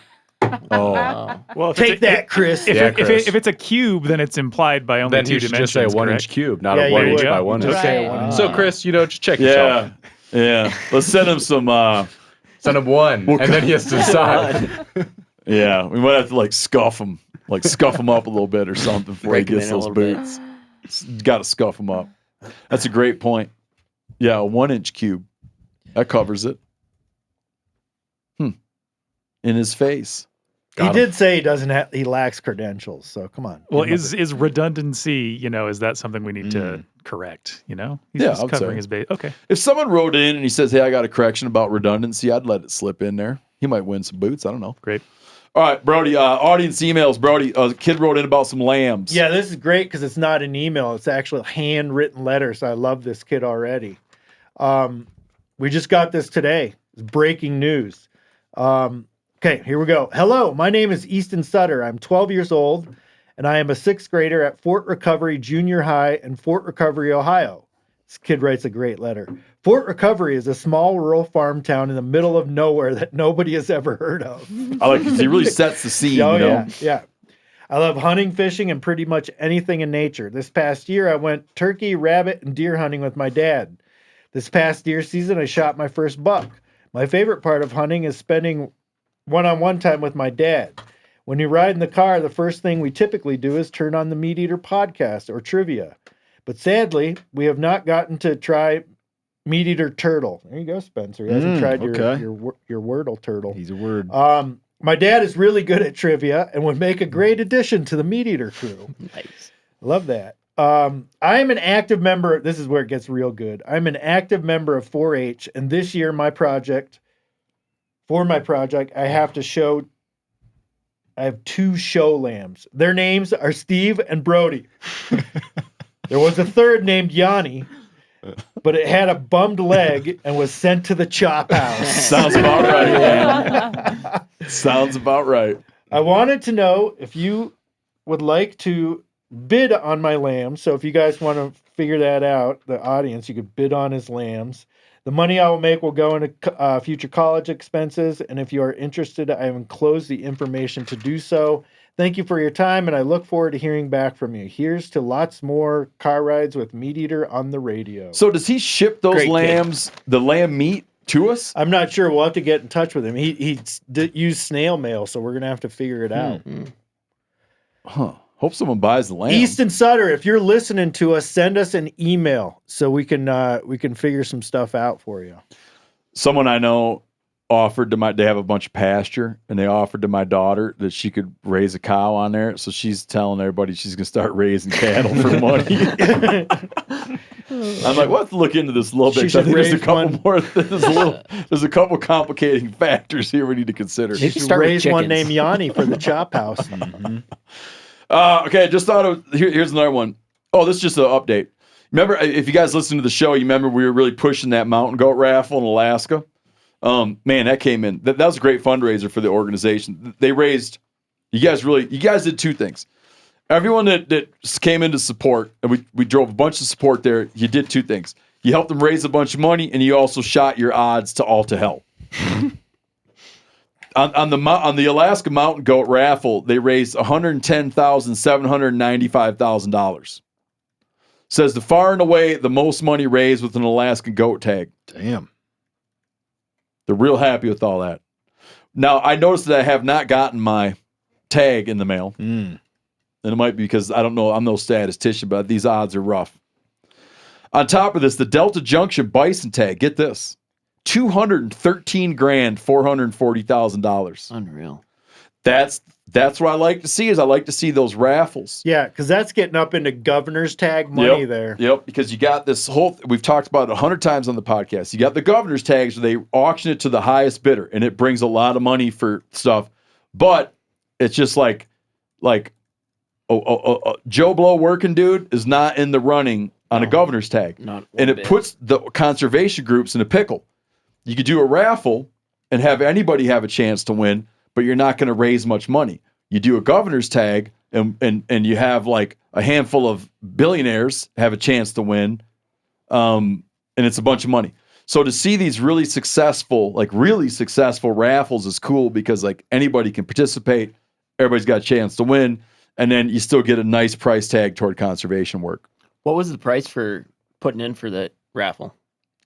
Oh. Well, Take that, Chris. If it's a cube, then it's implied by only Then 2 he should dimensions. just say 1 correct? inch cube, not Yeah, a you 1 inch would. by 1 inch. Just say Right. 1. So, Chris, just check yourself. Yeah. Let's send him some. Send him 1, and then he has to decide. Yeah, we might have to scuff him up a little bit or something before he Break him gets in a those little bit. boots. Got to scuff him up. That's a great point. Yeah, a 1 inch cube that covers it. In his face. He did say he lacks credentials, so come on. Well, Give him is redundancy, is that something we need to correct? He's Yeah, just I would covering say. his base. Okay. If someone wrote in and he says, "Hey, I got a correction about redundancy," I'd let it slip in there. He might win some boots. I don't know. Great. All right, Brody. Audience emails. Brody, a kid wrote in about some lambs. Yeah, this is great because it's not an email. It's actually a handwritten letter, so I love this kid already. We just got this today. It's breaking news. Okay, here we go. Hello, my name is Easton Sutter. I'm 12 years old, and I am a 6th grader at Fort Recovery Junior High in Fort Recovery, Ohio. This kid writes a great letter. Fort Recovery is a small rural farm town in the middle of nowhere that nobody has ever heard of. I like it. He really sets the scene. Oh, you know? yeah. I love hunting, fishing, and pretty much anything in nature. This past year, I went turkey, rabbit, and deer hunting with my dad. This past deer season, I shot my first buck. My favorite part of hunting is spending one-on-one time with my dad. When we ride in the car, the first thing we typically do is turn on the MeatEater podcast or trivia. But sadly, we have not gotten to try MeatEater turtle. There you go, Spencer. He hasn't tried your Wordle turtle. He's a word. My dad is really good at trivia and would make a great addition to the MeatEater crew. Nice. Love that. I am an active member. This is where it gets real good. I'm an active member of 4-H, and this year my project, I have to show. I have 2 show lambs. Their names are Steve and Brody. There was a third named Yanni, but it had a bummed leg and was sent to the chop house. Sounds about right, man. Sounds about right. I wanted to know if you would like to bid on my lambs. So if you guys want to figure that out, the audience, you could bid on his lambs. The money I will make will go into future college expenses. And if you are interested, I have enclosed the information to do so. Thank you for your time, and I look forward to hearing back from you. Here's to lots more car rides with MeatEater on the radio. So does he ship those lambs, the lamb meat, to us? I'm not sure. We'll have to get in touch with him. He used snail mail, so we're going to have to figure it out. Huh. Hope someone buys the lamb. Easton Sutter, if you're listening to us, send us an email so we can figure some stuff out for you. Someone I know offered to they have a bunch of pasture, and they offered to my daughter that she could raise a cow on there. So she's telling everybody she's going to start raising cattle for money. I'm like, we'll have to look into this a little bit. I think there's a couple more. There's a couple complicating factors here we need to consider. She should raise one named Yanni for the chop house. Okay, just thought of here's another one. Oh, this is just an update. Remember, if you guys listen to the show, you remember we were really pushing that mountain goat raffle in Alaska. Man, that came in. That was a great fundraiser for the organization. They raised. You guys did 2 things. Everyone that came in to support, and we drove a bunch of support there. You did 2 things. You helped them raise a bunch of money, and you also shot your odds to all to hell. On the Alaska Mountain Goat Raffle, they raised $110,795,000. Says the far and away the most money raised with an Alaskan goat tag. Damn. They're real happy with all that. Now, I noticed that I have not gotten my tag in the mail. And it might be because, I don't know, I'm no statistician, but these odds are rough. On top of this, the Delta Junction bison tag, get this, $213,440,000. Unreal. That's what I like to see. I like to see those raffles. Yeah, because that's getting up into governor's tag money there. Yep, because you got this whole, we've talked about it 100 times on the podcast. You got the governor's tags where they auction it to the highest bidder, and it brings a lot of money for stuff. But it's just like Joe Blow working dude is not in the running on a governor's tag. And it puts the conservation groups in a pickle. You could do a raffle and have anybody have a chance to win, but you're not going to raise much money. You do a governor's tag, and you have like a handful of billionaires have a chance to win, and it's a bunch of money. So to see these really successful raffles is cool because like anybody can participate, everybody's got a chance to win, and then you still get a nice price tag toward conservation work. What was the price for putting in for the raffle?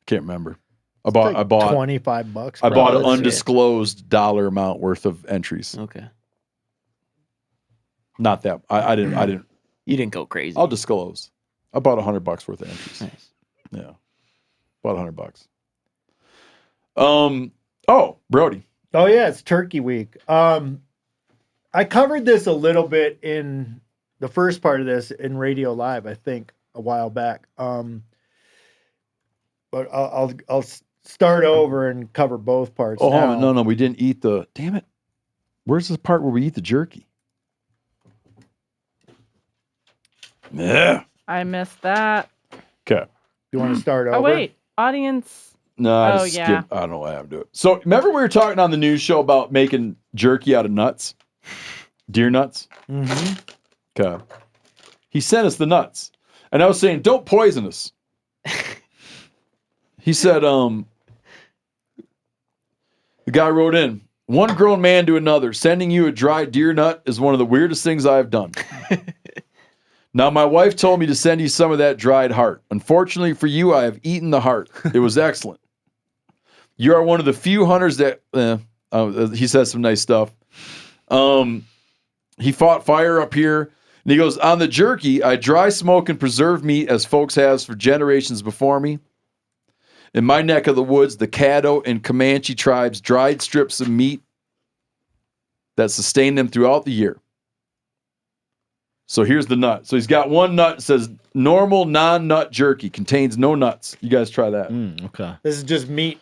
Can't remember. I bought $25. I bought an undisclosed dollar amount worth of entries. Okay. Not that I didn't. You didn't go crazy. I'll disclose. I bought $100 worth of entries. Nice. Yeah, bought $100. Oh, Brody. Oh yeah, it's Turkey Week. I covered this a little bit in the first part of this in Radio Live, I think, a while back. But I'll start over and cover both parts. Oh, no, we didn't eat the. Damn it! Where's the part where we eat the jerky? Yeah. I missed that. Okay. You want to start over? Oh wait, audience. No, I don't know why I do it. So remember we were talking on the news show about making jerky out of nuts, deer nuts. Mm-hmm. Okay. He sent us the nuts, and I was saying, don't poison us. He said, the guy wrote in, one grown man to another, sending you a dry deer nut is one of the weirdest things I've done. Now, my wife told me to send you some of that dried heart. Unfortunately for you, I have eaten the heart. It was excellent. You are one of the few hunters that, he says some nice stuff. He fought fire up here. And he goes, on the jerky, I dry smoke and preserve meat as folks has for generations before me. In my neck of the woods, the Caddo and Comanche tribes dried strips of meat that sustained them throughout the year. So here's the nut. So he's got one nut that says normal non-nut jerky, contains no nuts. You guys try that. Okay. This is just meat.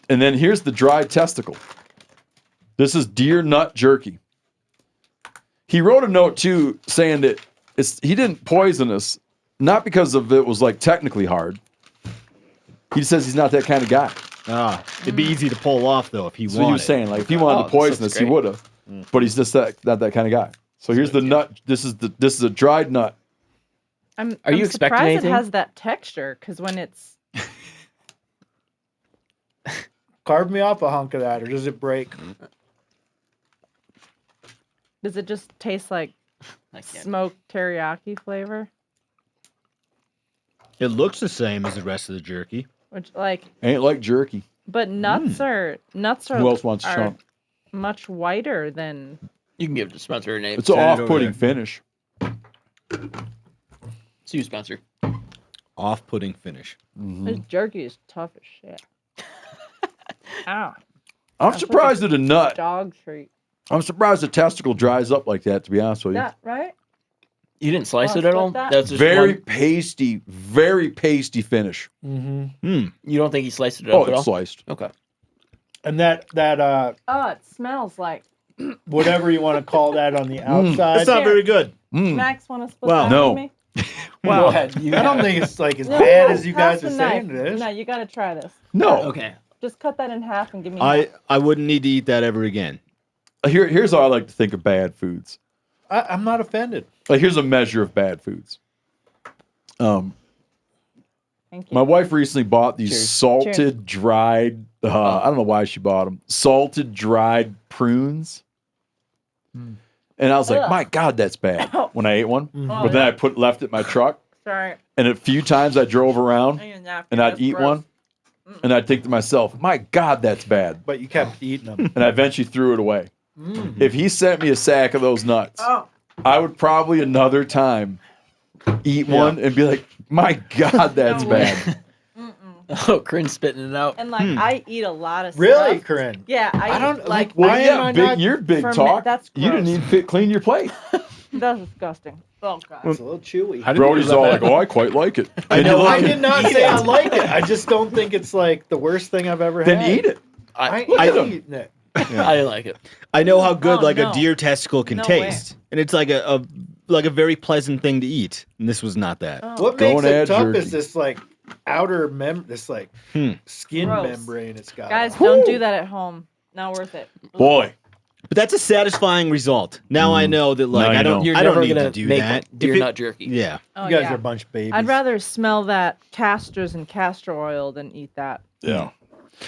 And then here's the dried testicle. This is deer nut jerky. He wrote a note too saying that he didn't poison us, not because of it was like technically hard. He says he's not that kind of guy. It'd be easy to pull off though if he So wanted. he was saying like if he wanted to poison us, he would have. But he's just not that kind of guy. So here's the nut. This is a dried nut. Are you I'm expecting surprised anything? it has that texture because when it's Carve me off a hunk of that, or does it break? does it just taste like smoked teriyaki flavor? It looks the same as the rest of the jerky. Which like, Ain't like jerky. but nuts are Who else wants a are chunk? much whiter than. You can give Spencer a name. It's an Send it over off-putting there. finish. See you, Spencer. Off-putting finish. This jerky is tough as shit. Ow, I'm That's surprised that a nut. dog treat. I'm surprised the testicle dries up like that. To be honest with you, That right? You didn't slice Oh, it at split all? that? That's just very one- pasty finish. Mm-hmm. You don't think he sliced it Oh, up at it's all? sliced. Okay. And that Oh, it smells like. whatever you want to call that on the outside. That's not very good. Mm. Max, want to split Well, that no. with me? Go ahead. You I don't think it's like as No, bad as you pass guys the are saying knife. it is. No, you got to try this. No. Okay. Just cut that in half and give me. half. I wouldn't need to eat that ever again. Here's how I like to think of bad foods. I'm not offended. Like here's a measure of bad foods. Thank you. My wife recently bought these Cheers. salted, Cheers. dried. I don't know why she bought them. Salted, dried prunes. And I was like, Ugh. my God, that's bad. When I ate one, Oh, but then I left it in my truck, Sorry. and a few times I drove around and I'd eat one, and I'd think to myself, my God, that's bad. But you kept eating them. And I eventually threw it away. If he sent me a sack of those nuts, Oh. I would probably another time eat one and be like, my God, that's No way. bad. Oh, Corinne's spitting it out. And like I eat a lot of Really, stuff. Corinne? Yeah, I don't eat, like- Well, Why am yeah, I big, not you're big ferment- talk. that's You didn't gross. even clean your plate. That's disgusting. Oh god. It's a little chewy. How did you Brody's do all that? like, oh, I quite like it. I And you know. look I at- did not say I like it. I just don't think it's like the worst thing I've ever Then had. eat it. I Look at ain't him. eating it. I didn't like it. I know how good Oh, like a no. deer testicle can No way. taste, and it's like a very pleasant thing to eat. And this was not that. Oh. What Go makes and it add tough jerky. is this like outer this like skin Gross. membrane it's got. Guys, don't do that at home. Not worth it. Boy, But that's a satisfying result. Now I know that like Now you I don't know. You're I don't never need gonna to do make that. deer If it- nut jerky. Yeah. Oh, you guys yeah. are a bunch of babies. I'd rather smell that castors and castor oil than eat that. yeah.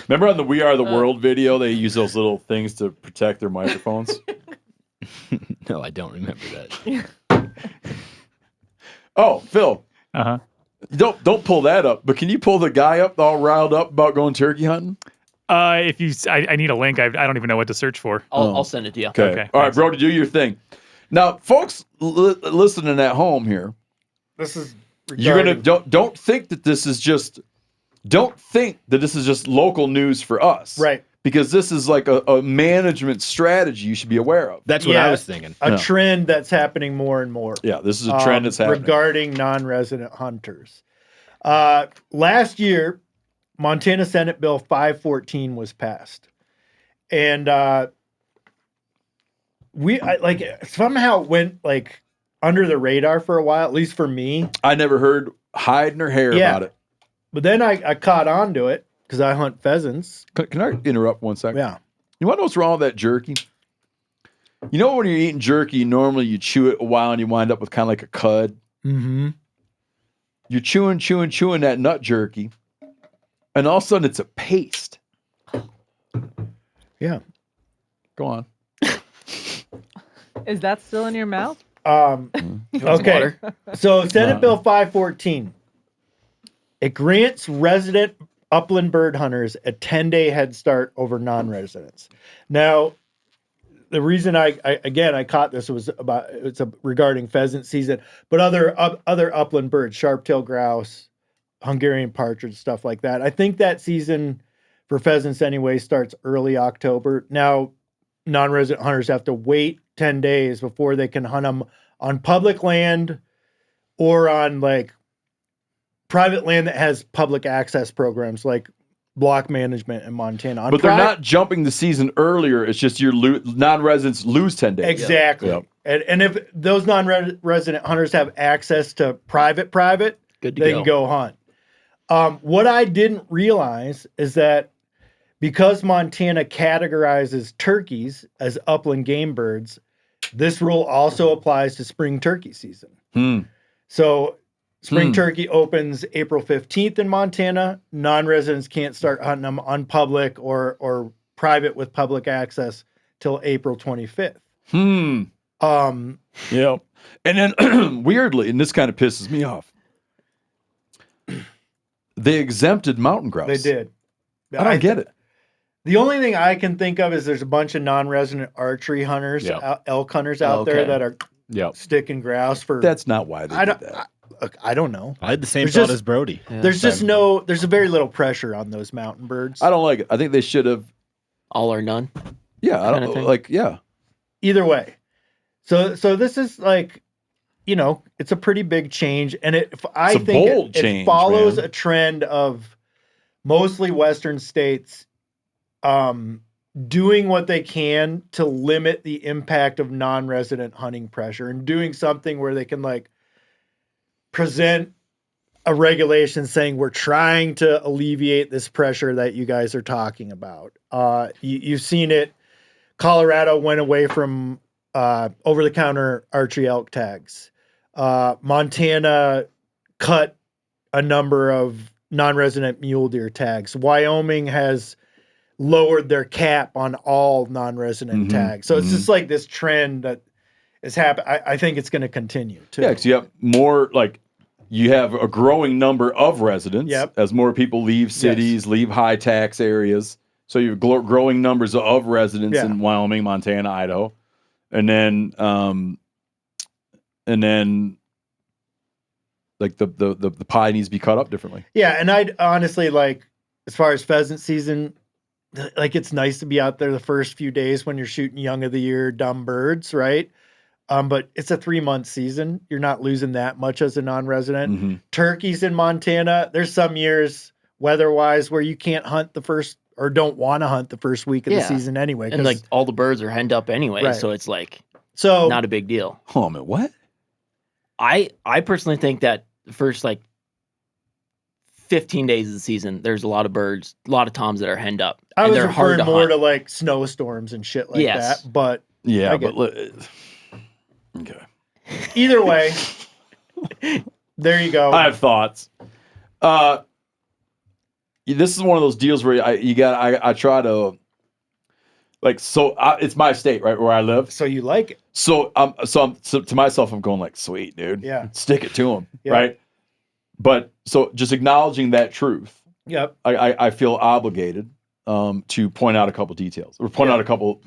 Remember on the We Are the World video, they use those little things to protect their microphones? No, I don't remember that. Oh, Phil, Uh-huh. don't pull that up. But can you pull the guy up all riled up about going turkey hunting? If you, I need a link. I don't even know what to search for. I'll send it to you. Okay. Okay, All right, thanks. Brody, do your thing. Now, folks listening at home here, this is you're gonna regarding- don't think that this is just local news for us, right. Because this is like a management strategy you should be aware of. That's what Yeah. I was thinking. A Yeah. trend that's happening more and more. Yeah, this is a trend that's happening. regarding non-resident hunters. Last year, Montana Senate Bill 514 was passed, and somehow went like under the radar for a while, at least for me. I never heard hide nor hair Yeah. about it. But then I caught on to it because I hunt pheasants. Can I interrupt 1 second? Yeah, You want to know what's wrong with that jerky? You know when you're eating jerky, normally you chew it a while and you wind up with kind of like a cud. mm-hmm. You're chewing that nut jerky, and all of a sudden it's a paste. Yeah. Go on. Is that still in your mouth? You want some Okay. water? So Senate No. Bill 514, it grants resident upland bird hunters a 10-day head start over non-residents. Now, the reason I caught this was regarding pheasant season, but other upland birds, sharp-tailed grouse, Hungarian partridge, stuff like that. I think that season for pheasants anyway starts early October. Now, non-resident hunters have to wait 10 days before they can hunt them on public land or on like private land that has public access programs like block management in Montana. But they're not jumping the season earlier. It's just your non-residents lose 10 days. Exactly. Yep. And if those non-resident hunters have access to private, Good to they go. can go hunt. What I didn't realize is that because Montana categorizes turkeys as upland game birds, this rule also applies to spring turkey season. So spring turkey opens April 15th in Montana. Non-residents can't start hunting them on public or private with public access till April 25th. Yeah. And then weirdly, and this kind of pisses me off, they exempted mountain grouse. They did. I don't get it. The only thing I can think of is there's a bunch of non-resident archery hunters, elk hunters out there that are sticking grouse for. That's not why they did that. I don't know. I had the same There's thought just- as Brody. There's just no. There's a very little pressure on those mountain birds. I don't like it. I think they should have. All or none. Yeah, I Kinda don't thing. like. Yeah, Either way, so this is like, it's a pretty big change, and I It's a think bold it change, follows man. a trend of mostly Western states doing what they can to limit the impact of non-resident hunting pressure and doing something where they can like present a regulation saying we're trying to alleviate this pressure that you guys are talking about. You've seen it. Colorado went away from over-the-counter archery elk tags. Montana cut a number of non-resident mule deer tags. Wyoming has lowered their cap on all non-resident tags. So it's just like this trend that is happening. I think it's going to continue too. yeah. Because you have more like you have a growing number of residents as more people leave cities, leave high tax areas. So you have growing numbers of residents in Wyoming, Montana, Idaho, and then like the pie needs to be cut up differently. Yeah, and I'd honestly like, as far as pheasant season, like it's nice to be out there the first few days when you're shooting young of the year dumb birds, right? But it's a 3-month season. You're not losing that much as a non-resident. Turkeys in Montana, there's some years weather-wise where you can't hunt the first or don't want to hunt the first week of the season anyway. And like all the birds are henned up anyway, Right. so it's like So not a big deal. Oh man, what? I personally think that the first like 15 days of the season, there's a lot of birds, a lot of toms that are henned up. I and was they're hard referring to more hunt. to like snowstorms and shit like Yes. that. But Yeah, I get but okay. either way, there you go. I have thoughts. This is one of those deals where I try to like, so it's my state, right, where I live. So you like it. So to myself, I'm going like, sweet, dude. Yeah. Stick it to him, Yeah. right? But so just acknowledging that truth, Yep. I feel obligated to point out a couple details or point out a couple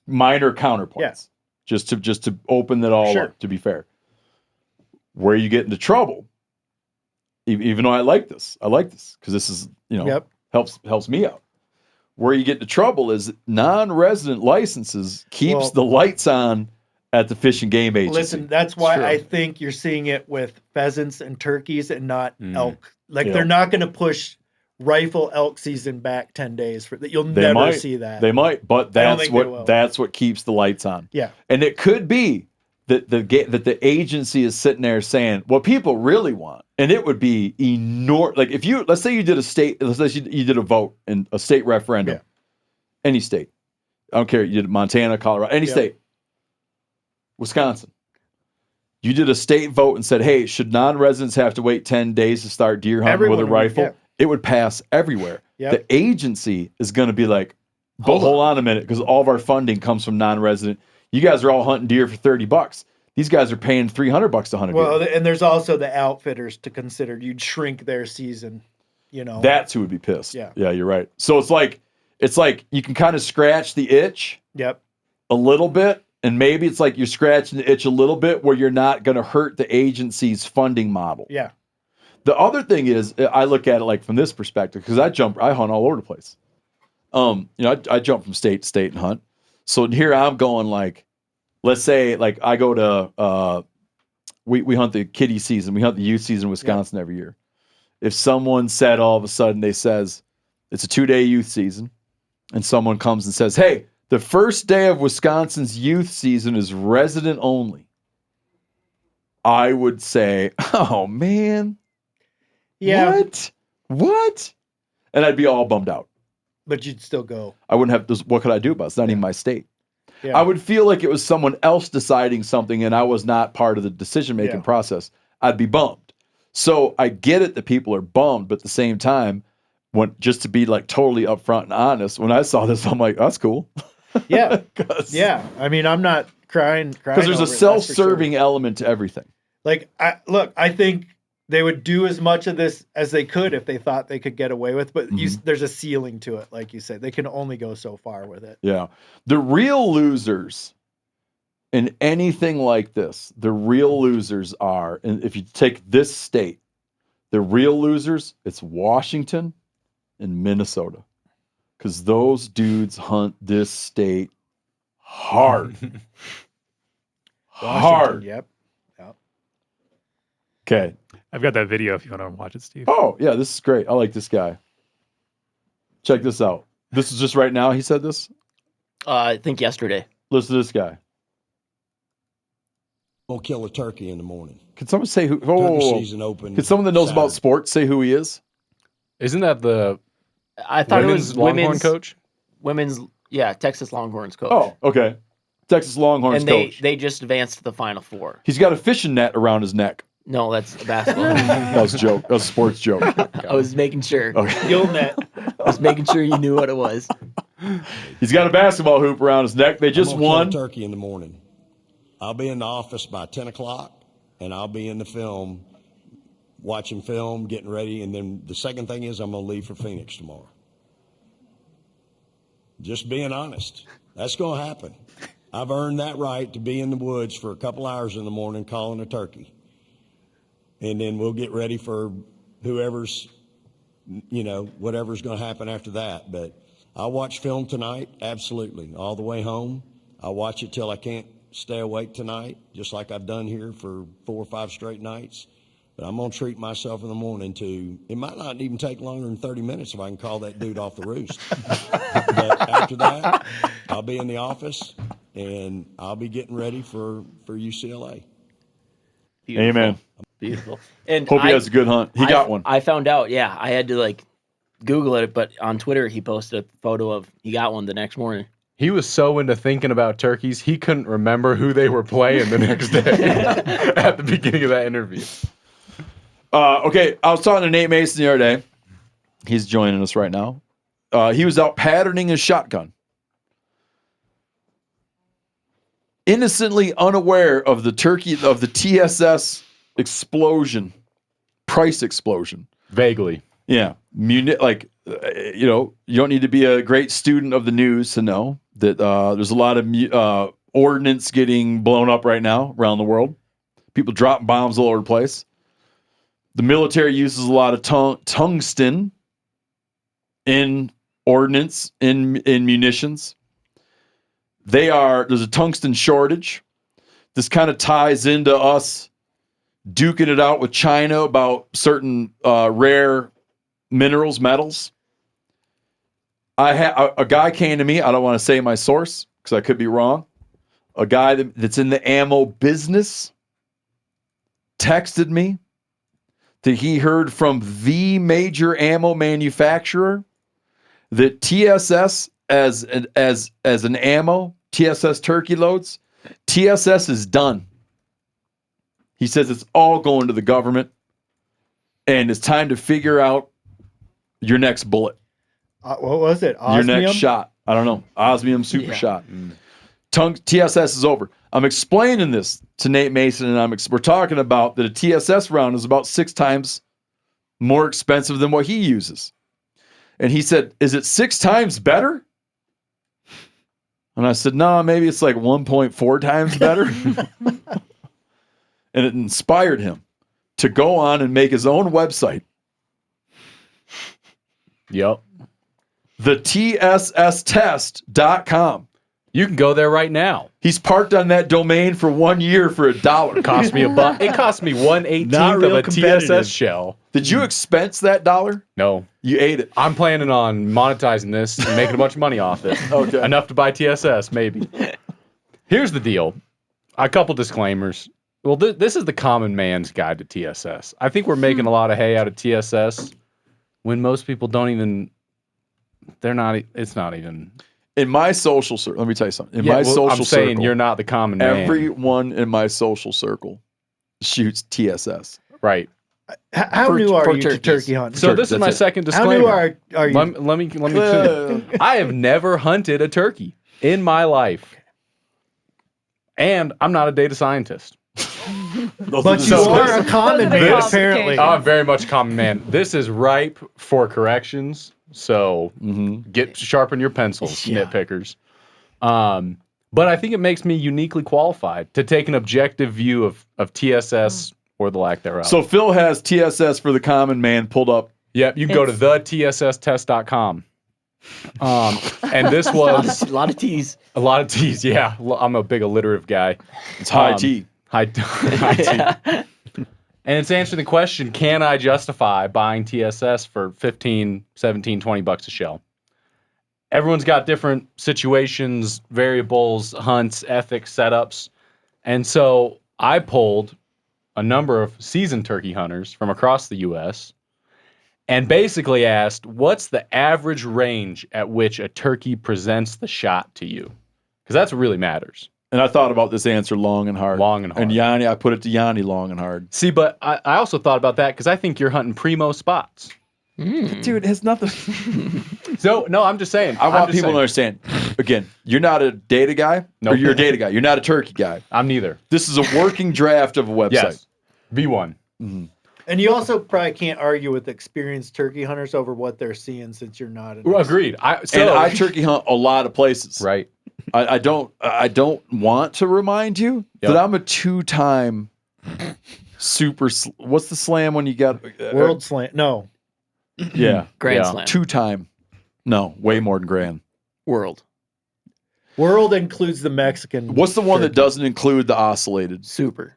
minor counterpoints, just to open it all up. To be fair, where you get into trouble, even though I like this because this is helps me out. Where you get into trouble is non-resident licenses keeps the lights on at the Fish and Game Agency. Listen, that's why I think you're seeing it with pheasants and turkeys and not elk. Like they're not going to push rifle elk season back 10 days for that. You'll never see that. They might, but I don't that's think they will. that's what keeps the lights on. Yeah. And it could be that the agency is sitting there saying what people really want, and it would be enormous. Like if let's say you did you did a vote in a state referendum, any state, I don't care, you did Montana, Colorado, any state, Wisconsin. You did a state vote and said, hey, should non-residents have to wait 10 days to start deer hunting with a rifle? It would pass everywhere. The agency is going to be like, but hold on a minute, because all of our funding comes from non-resident. You guys are all hunting deer for $30. These guys are paying $300 to hunt a deer. Well, and there's also the outfitters to consider. You'd shrink their season, That's who would be pissed. Yeah. Yeah, you're right. So it's like you can kind of scratch the itch a little bit, and maybe it's like you're scratching the itch a little bit where you're not going to hurt the agency's funding model. Yeah. The other thing is, I look at it like from this perspective, because I hunt all over the place. I jump from state to state and hunt. So here I'm going like, let's say like I go to we hunt the kiddie season, we hunt the youth season in Wisconsin every year. If someone said all of a sudden they says it's a 2-day youth season, and someone comes and says, hey, the first day of Wisconsin's youth season is resident only, I would say, oh man, Yeah, what? And I'd be all bummed out. but you'd still go. I wouldn't have this. What could I do about it? It's not even my state. Yeah. I would feel like it was someone else deciding something and I was not part of the decision-making process. I'd be bummed. So I get it that people are bummed, but at the same time, just to be like totally upfront and honest, when I saw this, I'm like, that's cool. Yeah. Yeah. I mean, I'm not crying. Because there's a self-serving element to everything. Like, I think they would do as much of this as they could if they thought they could get away with, but there's a ceiling to it. Like you said, they can only go so far with it. Yeah. The real losers in anything like this, the real losers are, and if you take this state, the real losers, it's Washington and Minnesota. Because those dudes hunt this state hard. Hard. Yep. Okay. I've got that video if you want to watch it, Steve. Oh, yeah, this is great. I like this guy. Check this out. This is just right now he said this? I think yesterday. Listen to this guy. We'll kill a turkey in the morning. Can someone say who? Turkey season open. Can someone that knows about Saturday. sports say who he is? Isn't that the I thought it was Longhorn coach? Women's, Texas Longhorns coach. Oh, okay. Texas Longhorns and coach. they just advanced to the Final Four. He's got a fishing net around his neck. No, that's basketball. That was a joke. That was a sports joke. I was making sure. Okay. Gill net. I was making sure you knew what it was. He's got a basketball hoop around his neck. They just I'm gonna won. kill a turkey in the morning. I'll be in the office by 10 o'clock, and I'll be in the film, watching film, getting ready, and then the second thing is I'm going to leave for Phoenix tomorrow. Just being honest. That's going to happen. I've earned that right to be in the woods for a couple hours in the morning calling a turkey. And then we'll get ready for whoever's, whatever's going to happen after that. But I'll watch film tonight, absolutely, all the way home. I'll watch it till I can't stay awake tonight, just like I've done here for 4 or 5 straight nights. But I'm going to treat myself in the morning it might not even take longer than 30 minutes if I can call that dude off the roost. But after that, I'll be in the office, and I'll be getting ready for UCLA. Beautiful. Amen. Beautiful. And Hope he has a good hunt. He got one. I found out, I had to Google it, but on Twitter he posted a photo of he got one the next morning. He was so into thinking about turkeys, he couldn't remember who they were playing the next day at the beginning of that interview. Okay, I was talking to Nate Mason the other day. He's joining us right now. He was out patterning his shotgun. Innocently unaware of the TSS explosion, price explosion. Vaguely. Yeah. You don't need to be a great student of the news to know that there's a lot of ordnance getting blown up right now around the world. People dropping bombs all over the place. The military uses a lot of tungsten in ordnance, in munitions. There's a tungsten shortage. This kind of ties into us duking it out with China about certain rare minerals, metals. A guy came to me. I don't want to say my source because I could be wrong. A guy that's in the ammo business texted me that he heard from the major ammo manufacturer that TSS as an ammo, TSS turkey loads, TSS is done. He says it's all going to the government, and it's time to figure out your next bullet. What was it? Osmium? Your next shot. I don't know. Osmium super shot. TSS is over. I'm explaining this to Nate Mason, and we're talking about that a TSS round is about 6 times more expensive than what he uses. And he said, is it 6 times better? And I said, no, maybe it's like 1.4 times better. And it inspired him to go on and make his own website. Yep. The TSStest.com. You can go there right now. He's parked on that domain for 1 year for $1. Cost me $1. It cost me 1/18 Not of real a competitive. TSS shell. Did you expense that $1? No. You ate it. I'm planning on monetizing this and making a bunch of money off it. Okay. Enough to buy TSS, maybe. Here's the deal. A couple disclaimers. Well, this is the common man's guide to TSS. I think we're making a lot of hay out of TSS when most people don't even, it's not even. In my social circle, let me tell you something. I'm Social saying circle, you're not the common man. everyone in my social circle shoots TSS. Right. How new are you to turkey hunting? So this is my that's it. second How disclaimer. new are you? Let me finish. I have never hunted a turkey in my life. And I'm not a data scientist. But you are a common man, This- apparently. I'm very much a common man. This is ripe for corrections. So sharpen your pencils, nitpickers. But I think it makes me uniquely qualified to take an objective view of TSS or the lack thereof. So Phil has TSS for the common man pulled up. Yep, you can go to thetSstest.com. And this was A lot of T's. a lot of T's. Yeah, I'm a big alliterative guy. It's high T. High T. And it's answering the question, can I justify buying TSS for 15, 17, 20 bucks a shell? Everyone's got different situations, variables, hunts, ethics, setups. And so I polled a number of seasoned turkey hunters from across the U.S. and basically asked, what's the average range at which a turkey presents the shot to you? Because that's what really matters. And I thought about this answer long and hard. Long and hard. And Yanni, I put it to Yanni long and hard. See, but I also thought about that because I think you're hunting primo spots. Dude, it has nothing. So, no, I'm just saying. I want people to understand. Again, you're not a data guy, Nope. or you're a data guy. You're not a turkey guy. I'm neither. This is a working draft of a website. Yes. V1. And you also probably can't argue with experienced turkey hunters over what they're seeing since you're not. Agreed. And I turkey hunt a lot of places. Right. I don't want to remind you that I'm a 2-time super. What's the slam when you got World Slam. No. Yeah, Grand Yeah. Slam. 2-time. No, way more than grand. World. World includes the Mexican. What's the one that turkey. doesn't include the oscillated? Super.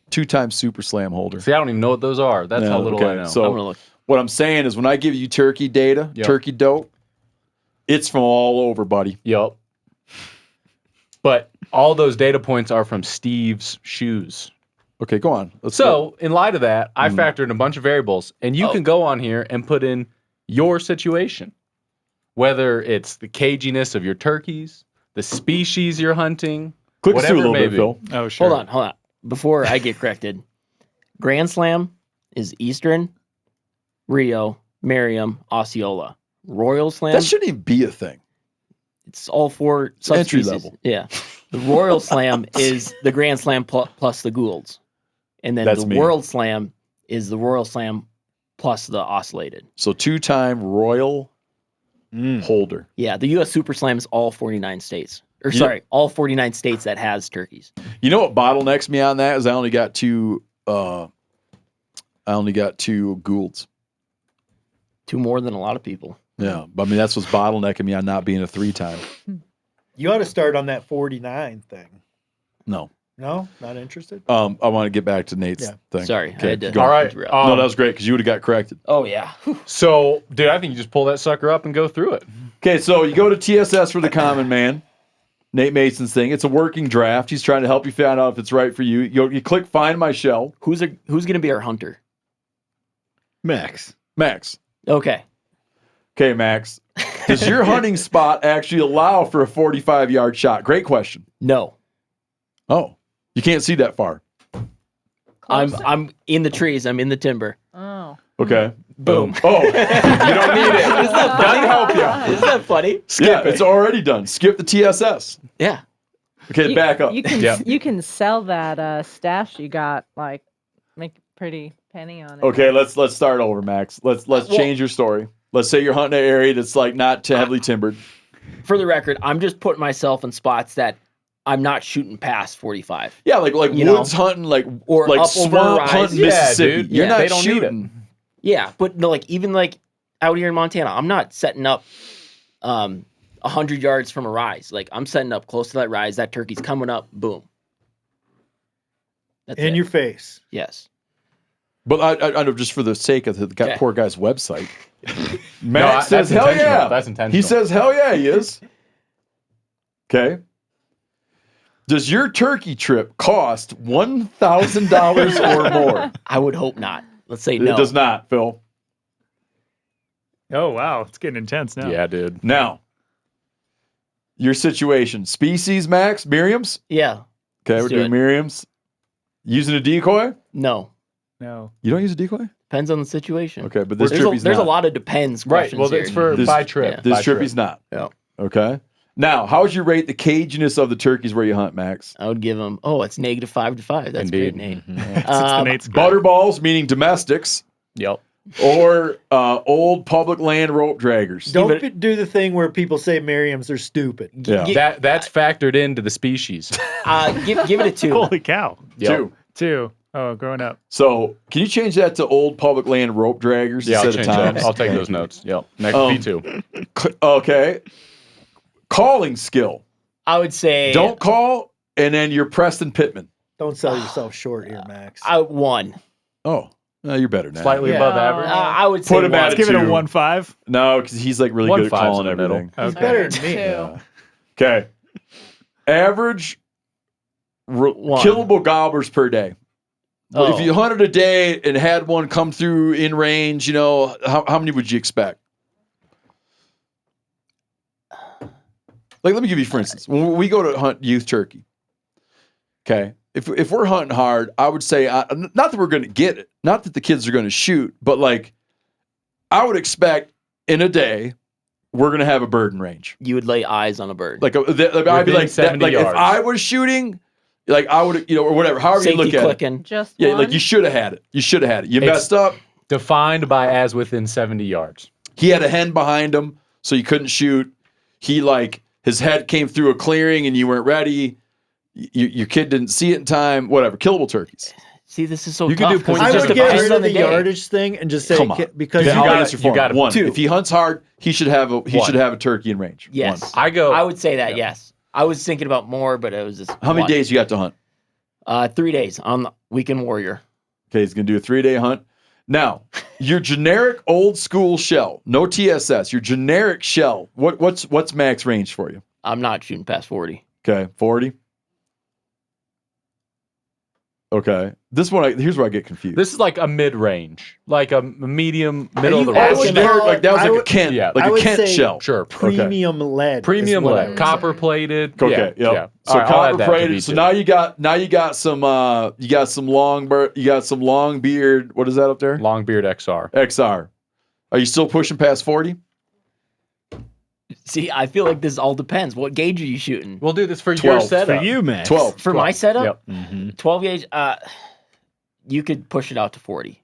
2-time super slam holder. See, I don't even know what those are. That's Yeah, how little okay. I know. So- I'm gonna look. What I'm saying is when I give you turkey data, Yep. turkey dope, it's from all over, buddy. Yup. But all those data points are from Steve's shoes. Okay, go on. Let's So, in light of that, I factored in a bunch of variables, and you can go on here and put in your situation. Whether it's the caginess of your turkeys, the species you're hunting, click us through a whatever little it may bit, be. Phil. Oh, sure. Hold on. Before I get corrected, Grand Slam is Eastern, Rio, Merriam, Osceola. Royal Slam, That shouldn't even be a thing. it's all four entry subspecies. level. Yeah. The Royal Slam is the Grand Slam plus the Goulds. And then That's the me. World Slam is the Royal Slam plus the oscillated. So 2-time royal holder. Yeah, the U.S. Super Slam is all 49 states. Or Yeah. sorry, all 49 states that has turkeys. You know what bottlenecks me on that is I only got two Goulds. Two more than a lot of people. Yeah, but I mean that's what's bottlenecking me on not being a 3-time. You ought to start on that 49 thing. No. No? Not interested? I want to get back to Nate's Yeah. thing. Sorry, Okay, I had to. go. All right. interrupt. No, that was great because you would have got corrected. Oh yeah. So, dude, I think you just pull that sucker up and go through it. Okay, so you go to TSS for the common man. Nate Mason's thing. It's a working draft. He's trying to help you find out if it's right for you. You click find my shell. Who's gonna be our hunter? Max. Max. Okay. Okay, Max. Does your hunting spot actually allow for a 45-yard shot? Great question. No. Oh, you can't see that far. I'm in the trees. I'm in the timber. Oh. Okay. Boom. Oh, You don't need it. Doesn't help you. Isn't that funny? yeah, it's already done. Skip the TSS. Yeah. Okay, back up. You can Yeah. you can sell that stash you got, like make a pretty penny on it. Okay, let's start over, Max. Let's change your story. Let's say you're hunting an area that's like not too heavily timbered. For the record, I'm just putting myself in spots that I'm not shooting past 45. Yeah, like You know? woods hunting, like Or like up over a swamp rise. hunting Yeah, Mississippi. dude. You're Yeah, not they don't need it. shooting. Yeah, but no, like even like out here in Montana, I'm not setting up a 100 yards from a rise. Like I'm setting up close to that rise. That turkey's coming up. Boom. That's In it. your face. Yes. But I know, just for the sake of the Okay. poor guy's website, No, Matt says, that's hell intentional. yeah. That's intentional. He says, hell yeah, he is. Okay. Does your turkey trip cost $1,000 or more? I would hope not. Let's say no. It does not, Phil. Oh wow, it's getting intense now. Yeah, dude. Now, your situation. Species, Max? Miriam's? Yeah. Okay, Let's we're do doing it. Miriam's. Using a decoy? No. No. You don't use a decoy? Depends on the situation. Okay, but this There's trip a, he's there's not. a lot of depends Right. questions Well, here. it's for This- by trip. yeah. This by trip he's not. Yeah. Okay. Now, how would you rate the caginess of the turkeys where you hunt, Max? I would give them, it's -5 to 5. That's Indeed. great, Nate. It's the Nate's Butterballs, meaning domestics, Yep. or old public land rope draggers? Don't do the thing where people say Merriam's are stupid. Yeah. That's factored into the species. Give it a 2. Holy cow. Two. 2. Oh, growing up. So, can you change that to old public land rope draggers Yeah, I'll instead change of that. times? I'll take those notes. Yep. Next V2. Okay. Calling skill. I would say Don't call, and then you're Preston Pittman. Don't sell yourself short here, Max. 1. Oh, no, you're better now. Slightly Yeah. above average. I would say Put him 1. at Let's give it a two. 1.5. No, because he's like really One good at five's calling in the middle. everything. He's Okay. better than me. Two. Okay. Average One. killable gobblers per day. Oh. If you hunted a day and had one come through in range, how many would you expect? Like, let me give you, for instance, when we go to hunt youth turkey, okay, if we're hunting hard, I would say, not that we're going to get it, not that the kids are going to shoot, but like, I would expect in a day, we're going to have a bird in range. You would lay eyes on a bird. Like, I'd be Within like, 70 if yards. I was shooting, like, I would, or whatever, however Safety you look at it. clicking. Just Yeah, one? like you should have had it. You should have had it. You It's- messed up. Defined by as within 70 yards. He had a hen behind him, so you couldn't shoot. He his head came through a clearing and you weren't ready. Your kid didn't see it in time. Whatever. Killable turkeys. See, this is so You could tough. do 'cause points it I just would depends get rid on of the day. yardage thing and just say Come on. because You You got gotta- to answer for you gotta- one. Two. If he hunts hard, he should have a turkey in range. Yes. One. I would say that, yes. I was thinking about more, but it was just How many one. days you got to hunt? 3 days on the Weekend Warrior. Okay, he's gonna do a 3-day hunt. Now, your generic old school shell, no TSS. Your generic shell. What's max range for you? I'm not shooting past 40. Okay, 40. Okay, this one. Here's where I get confused. This is like a mid-range, like a medium, middle of the you- I Oh, range. would generic, call like that was it- like I a would- Kent, yeah. like I a would Kent say shell. Sure. premium lead. Premium is what I lead, would copper plated. Okay, yeah. yep. Yeah. So All right, I'll copper add that to plated. So V2. now you got some long beard. What is that up there? Longbeard XR. XR. Are you still pushing past 40? See, I feel like this all depends. What gauge are you shooting? We'll do this for 12. your For setup. you, man. 12. For my setup, Yep. Mm-hmm. 12 gauge, you could push it out to 40.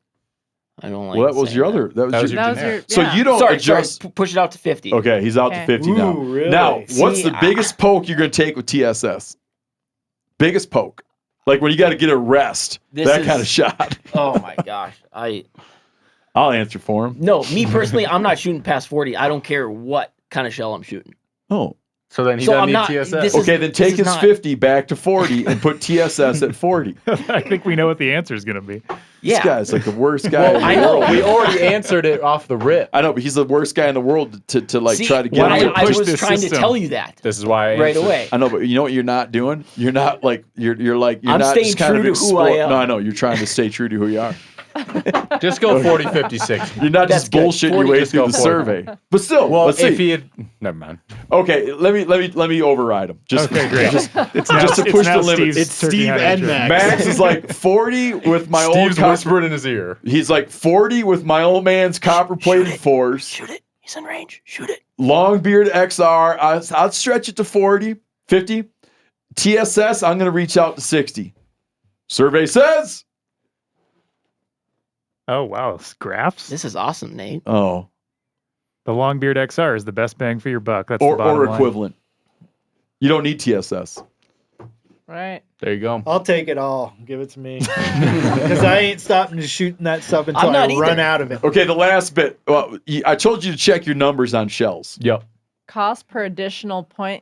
I don't like Well, that was saying your that. other. That was That was your. your That was your, So yeah. you don't Sorry, adjust. push it out to 50. Okay, he's out to Okay. 50 now. Ooh, really? Now, what's See, the biggest poke you're going to take with TSS? Biggest poke, like when you got to get a rest. This That is- kind of shot. Oh my gosh. I'll answer for him. No, me personally, I'm not shooting past 40. I don't care what kind of shell I'm shooting. Oh, So then he So doesn't I'm need not- TSS. this is- okay. Then take is his not- 50 back to 40 and put TSS at 40. I think we know what the answer is going to be. Yeah. This guy's like the worst guy. Well, in the I know. world. we already answered it off the rip. I know, but he's the worst guy in the world to like See, try to get why I, him don't to you I push was this trying to system? tell you that This is why I right answered. away. I know, but you know what you're not doing? You're not like you're like you're I'm not staying just kind true of to who I am. No, I know you're trying to stay true to who you are. Just go 40, 50, 60. You're not That's just good. bullshitting 40, your way just through go the 40. survey. But still, Well, let's if see. he had, never mind. Okay, let me override him. Just Okay, great. Just, It's now, just to it's push now the limits. Steve's It's turkey Steve hunting and trip. Max. Max is like 40 with my old Steve's copper. whispered in his ear. He's like 40 with my old man's copper plated force. Shoot it. He's in range. Shoot it. Long beard XR. I'd stretch it to 40, 50. TSS, I'm going to reach out to 60. Survey says. Oh, wow. Graphs? This is awesome, Nate. Oh, The Longbeard XR is the best bang for your buck. That's the or bottom line. equivalent. You don't need TSS. Right. There you go. I'll take it all. Give it to me. Because I ain't stopping to shooting that stuff until I'm not I run either. out of it. Okay, the last bit. Well, I told you to check your numbers on shells. Yep. cost per additional point?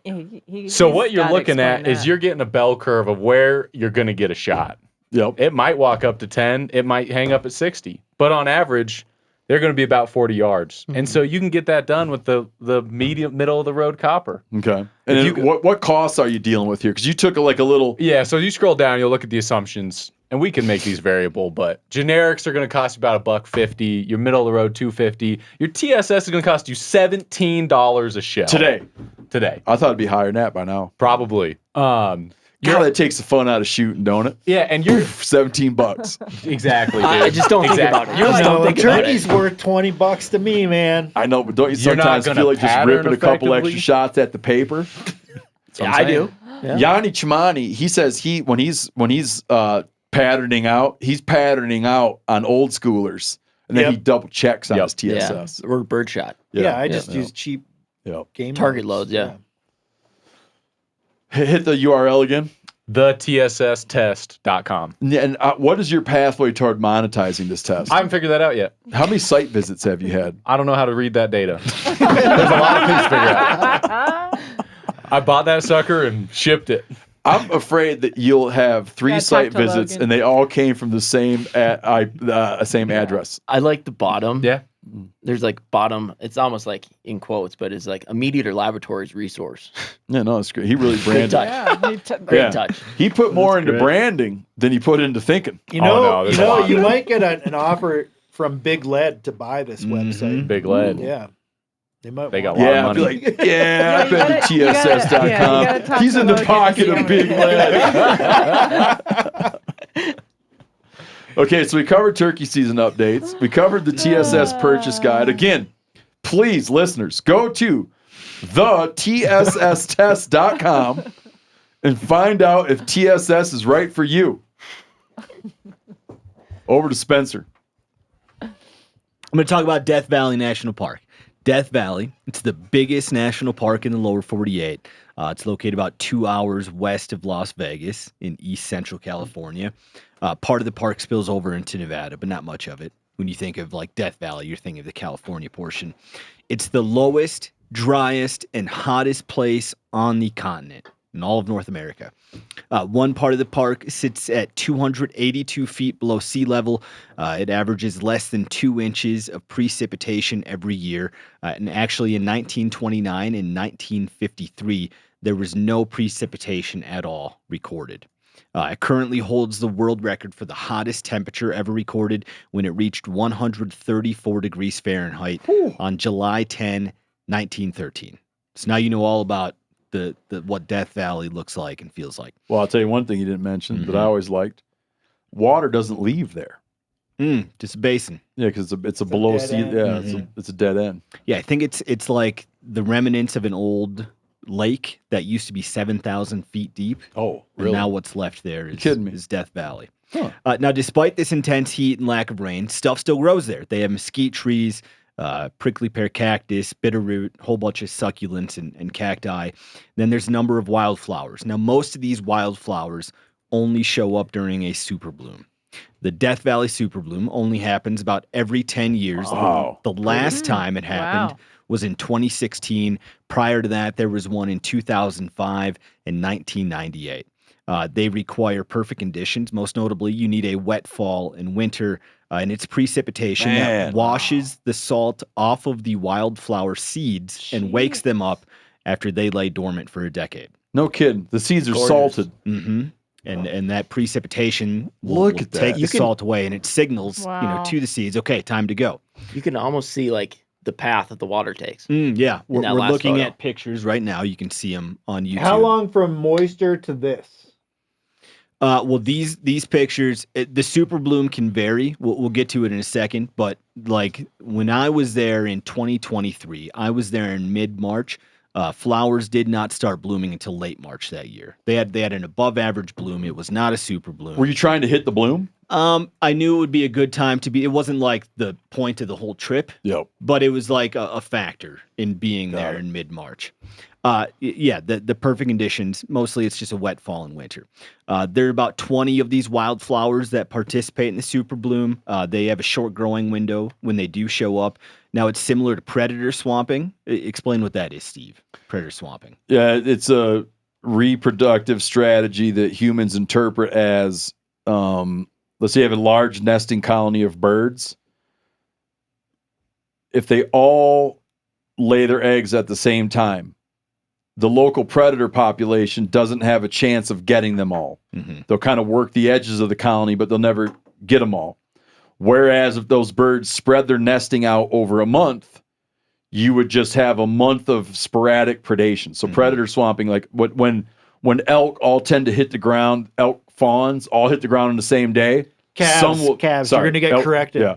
So what you're looking at is you're getting a bell curve of where you're going to get a shot. Yep. It might walk up to 10. It might hang up at 60. But on average, they're going to be about 40 yards. And so you can get that done with the medium, middle of the road copper. Okay. And then what costs are you dealing with here? Because you took a little. Yeah, so you scroll down, you'll look at the assumptions, and we can make these variable, but generics are going to cost you about $1.50. Your middle of the road, $2.50. Your TSS is going to cost you $17 a shell. Today. I thought it'd be higher than that by now. Probably. God, that takes the fun out of shooting, don't it? Yeah, and you're $17. Exactly, dude. I just don't think about it. Turkey's worth $20 to me, man. I know, but don't you You're not sometimes gonna feel like just pattern ripping a couple effectively? extra shots at the paper? Yeah, I do. Yeah. Yanni Chimani, he says when he's patterning out, he's patterning out on old schoolers, and then he double checks on his TSS. Yeah. Or birdshot. Yeah, I just use cheap game target loads. Yeah. Hit the URL again. TheTSStest.com. And what is your pathway toward monetizing this test? I haven't figured that out yet. How many site visits have you had? I don't know how to read that data. There's a lot of things to figure out. I bought that sucker and shipped it. I'm afraid that you'll have 3 site visits and they all came from the same address. I like the bottom. Yeah. There's like bottom. It's almost like in quotes, but it's like a MeatEater Laboratories resource. Yeah, no, it's great. He really branded. Great touch. He put more into branding than he put into thinking. You know, you might get an offer from Big Lead to buy this website. Big Lead. Yeah. They got a lot of money. Like, I've been to TSS.com. He's in the pocket of Big Lead. Okay, so we covered turkey season updates. We covered the TSS purchase guide. Again, please, listeners, go to thetSStest.com and find out if TSS is right for you. Over to Spencer. I'm going to talk about Death Valley National Park. Death Valley, it's the biggest national park in the lower 48. It's located about 2 hours west of Las Vegas in East Central California. Part of the park spills over into Nevada, but not much of it. When you think of like Death Valley, you're thinking of the California portion. It's the lowest, driest, and hottest place on the continent in all of North America. One part of the park sits at 282 feet below sea level. It averages less than 2 inches of precipitation every year. And actually in 1929 and 1953, there was no precipitation at all recorded. It currently holds the world record for the hottest temperature ever recorded when it reached 134 degrees Fahrenheit on July 10, 1913. So now you know all about the what Death Valley looks like and feels like. Well, I'll tell you one thing you didn't mention that I always liked. Water doesn't leave there. Just a basin. Yeah, because it's a below sea. Yeah, it's a dead end. Yeah, I think it's like the remnants of an old lake that used to be 7,000 feet deep. Oh, really? And now what's left there is Death Valley. Huh. Now, despite this intense heat and lack of rain, stuff still grows there. They have mesquite trees, prickly pear cactus, bitterroot, a whole bunch of succulents and cacti. Then there's a number of wildflowers. Now, most of these wildflowers only show up during a super bloom. The Death Valley super bloom only happens about every 10 years. Wow. The last time it happened was in 2016. Prior to that, there was one in 2005 and 1998. They require perfect conditions. Most notably, you need a wet fall and winter, and it's precipitation that washes the salt off of the wildflower seeds and wakes them up after they lay dormant for a decade. No kidding. The seeds are salted. Mm-hmm. And that precipitation will take the salt away, and it signals to the seeds, okay, time to go. You can almost see like the path that the water takes. Yeah, we're looking photo. at pictures right now. You can see them on YouTube. How long from moisture to this? Well, these pictures, the super bloom can vary. We'll get to it in a second. But like when I was there in 2023, I was there in mid-March. Flowers did not start blooming until late March that year. They had an above average bloom. It was not a super bloom. Were you trying to hit the bloom? I knew it would be a good time to be. It wasn't like the point of the whole trip. Yep. But it was like a factor in being there in mid-March. The perfect conditions. Mostly it's just a wet fall and winter. There are about 20 of these wildflowers that participate in the super bloom. They have a short growing window when they do show up. Now, it's similar to predator swamping. Explain what that is, Steve. Predator swamping. Yeah, it's a reproductive strategy that humans interpret as, let's say you have a large nesting colony of birds. If they all lay their eggs at the same time, the local predator population doesn't have a chance of getting them all. Mm-hmm. They'll kind of work the edges of the colony, but they'll never get them all. Whereas if those birds spread their nesting out over a month, you would just have a month of sporadic predation. So predator swamping, like when elk all tend to hit the ground, elk fawns all hit the ground on the same day. Calves. You're going to get corrected. Yeah.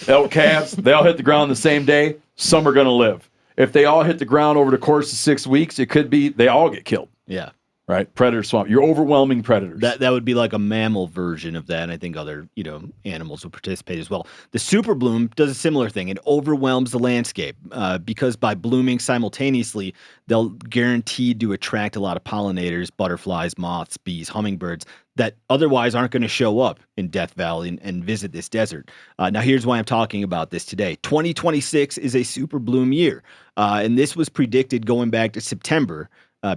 Elk calves, they all hit the ground the same day. Some are going to live. If they all hit the ground over the course of 6 weeks, it could be they all get killed. Yeah. Right? Predator swamp. You're overwhelming predators. That would be like a mammal version of that, and I think other, animals would participate as well. The super bloom does a similar thing. It overwhelms the landscape because by blooming simultaneously, they'll guaranteed to attract a lot of pollinators, butterflies, moths, bees, hummingbirds that otherwise aren't going to show up in Death Valley and visit this desert. Now, here's why I'm talking about this today. 2026 is a super bloom year, and this was predicted going back to September.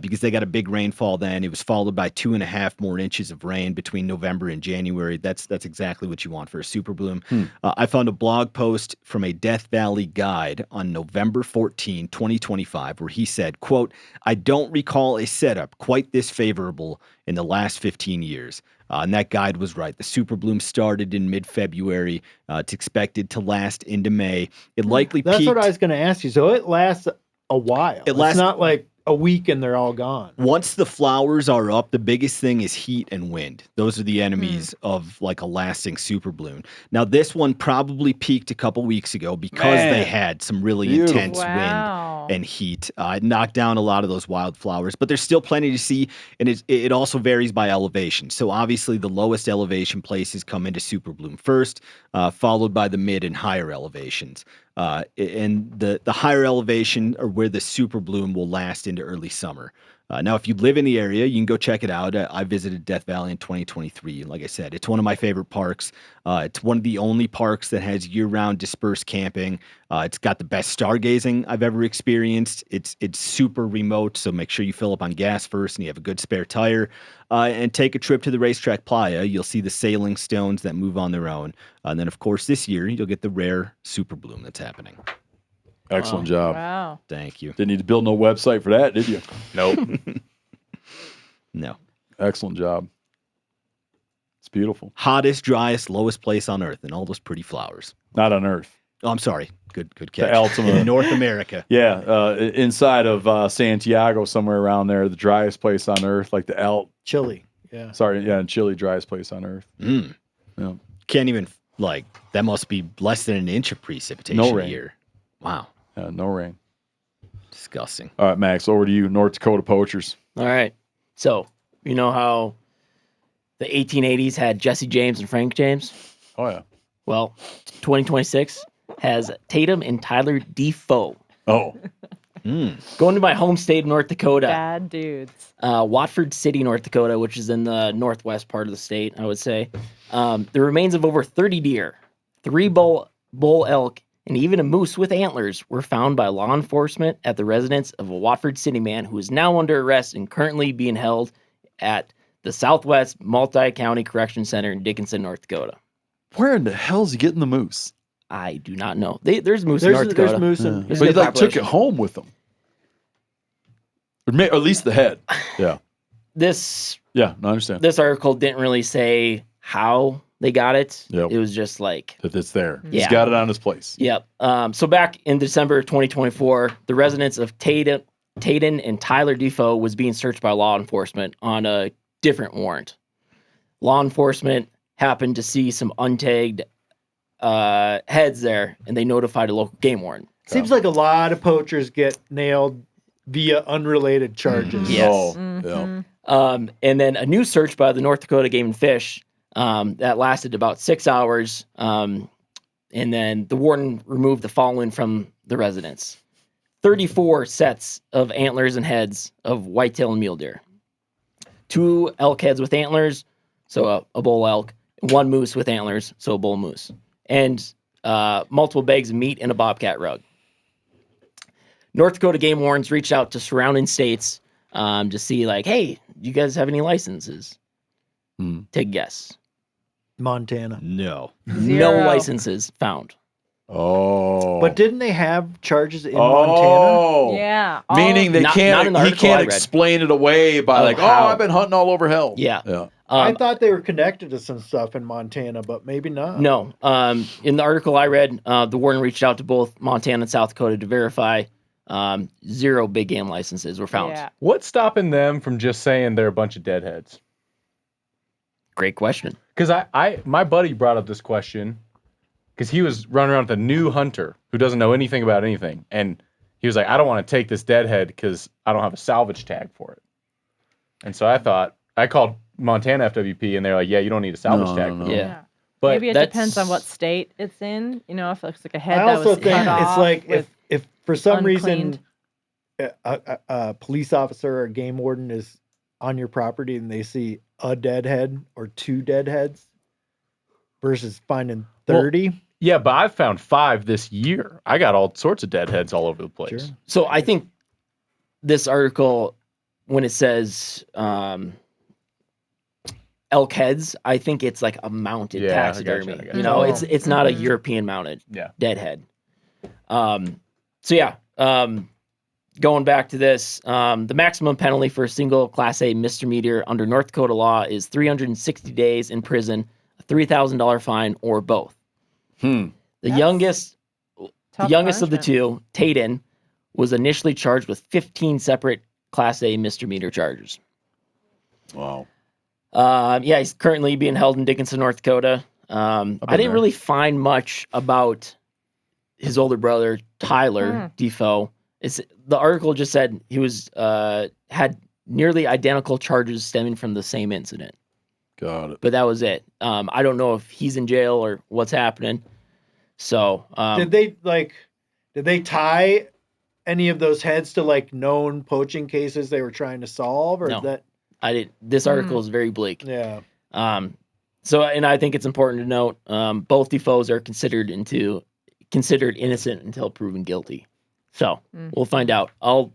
Because they got a big rainfall then. It was followed by 2.5 more inches of rain between November and January. That's exactly what you want for a super bloom. I found a blog post from a Death Valley guide on November 14, 2025, where he said, quote, "I don't recall a setup quite this favorable in the last 15 years. And that guide was right. The super bloom started in mid-February. It's expected to last into May. It likely That's peaked. what I was going to ask you. So it lasts a while. It's not like a week and they're all gone. Once the flowers are up, the biggest thing is heat and wind. Those are the enemies of like a lasting super bloom. Now, this one probably peaked a couple weeks ago because they had some really intense wind and heat. It knocked down a lot of those wildflowers, but there's still plenty to see, and it also varies by elevation. So obviously, the lowest elevation places come into super bloom first, followed by the mid and higher elevations. And the higher elevation are where the super bloom will last into early summer. Now, if you live in the area, you can go check it out. I visited Death Valley in 2023. Like I said, it's one of my favorite parks. It's one of the only parks that has year-round dispersed camping. It's got the best stargazing I've ever experienced. It's super remote, so make sure you fill up on gas first and you have a good spare tire. And take a trip to the racetrack playa. You'll see the sailing stones that move on their own. And then, of course, this year, you'll get the rare super bloom that's happening. Excellent job. Wow. Thank you. Didn't need to build no website for that, did you? Nope. No. Excellent job. It's beautiful. Hottest, driest, lowest place on Earth, and all those pretty flowers. Not on Earth. Oh, I'm sorry. Good catch. The Altima. North America. Yeah, inside of Santiago, somewhere around there, the driest place on Earth, like the Chile. Yeah. Sorry, yeah, in Chile, driest place on Earth. Mm. Yeah. Can't even, that must be less than an inch of precipitation No rain. a year. Wow. No rain. Disgusting. All right, Max, over to you. North Dakota poachers. All right. So, you know how the 1880s had Jesse James and Frank James? Oh, yeah. Well, 2026 has Tatum and Tyler Defoe. Oh. Going to my home state of North Dakota. Bad dudes. Watford City, North Dakota, which is in the northwest part of the state, I would say. The remains of over 30 deer, 3 bull elk, and even a moose with antlers were found by law enforcement at the residence of a Watford City man who is now under arrest and currently being held at the Southwest Multi-County Correction Center in Dickinson, North Dakota. Where in the hell is he getting the moose? I do not know. There's moose in North Dakota. There's moose in. There's But he good took it population. home with him. Or at least the head. Yeah. This Yeah, no, I understand. this article didn't really say how they got it. Yep. It was just like, That it's there. He's Yeah. got it on his place. yep. So back in December 2024, the residence of Tatum and Tyler Defoe was being searched by law enforcement on a different warrant. Law enforcement happened to see some untagged heads there, and they notified a local game warden. Seems like a lot of poachers get nailed via unrelated charges. Yes. Oh, Mhm. yeah. And then a new search by the North Dakota Game and Fish that lasted about 6 hours. And then the warden removed the following from the residence: 34 sets of antlers and heads of whitetail and mule deer, 2 elk heads with antlers, so a bull elk, 1 moose with antlers, so a bull moose, and multiple bags of meat and a bobcat rug. North Dakota game wardens reached out to surrounding states to see, like, hey, you guys have any licenses? Take a guess. Montana. No. No Zero. licenses found. Oh. But didn't they have charges in Montana? Oh. Yeah. Meaning they Not can't. in the He article I can't read. explain it away by like, how. I've been hunting all over hell. Yeah. Yeah. I thought they were connected to some stuff in Montana, but maybe not. No. In the article I read, the warden reached out to both Montana and South Dakota to verify 0 big game licenses were found. Yeah. What's stopping them from just saying they're a bunch of deadheads? Great question. Because my buddy brought up this question because he was running around with a new hunter who doesn't know anything about anything. And he was like, I don't want to take this deadhead because I don't have a salvage tag for it. And so I called Montana FWP and they're like, yeah, you don't need a salvage tag. no. for it. Yeah. But Maybe it that's- depends on what state it's in. You know, if it's like a head I that also was think cut it's off like with if for some uncleaned- reason a police officer or a game warden is on your property and they see a deadhead or 2 deadheads versus finding 30. Yeah, but I've found 5 this year. I got all sorts of deadheads all over the place. Sure. So I think this article, when it says elk heads, I think it's like a mounted Yeah, I gotcha, taxidermy. I gotcha. You know, Oh. it's not a Mhm. European mounted Yeah. deadhead. So yeah, going back to this, the maximum penalty for a single Class A MeatEater under North Dakota law is 360 days in prison, a $3,000 fine, or both. The That's youngest tough of the punishment. two, Tayden, was initially charged with 15 separate Class A misdemeanor charges. Wow. Yeah, he's currently being held in Dickinson, North Dakota. I didn't there. really find much about his older brother, Tyler Defoe. The article just said he was had nearly identical charges stemming from the same incident, Got it. but that was it. I don't know if he's in jail or what's happening. So Did they tie any of those heads to like known poaching cases they were trying to solve, or No. is that I did. This article is very bleak. yeah? So, and I think it's important to note, both Defoes are considered innocent until proven guilty. So we'll find out. I'll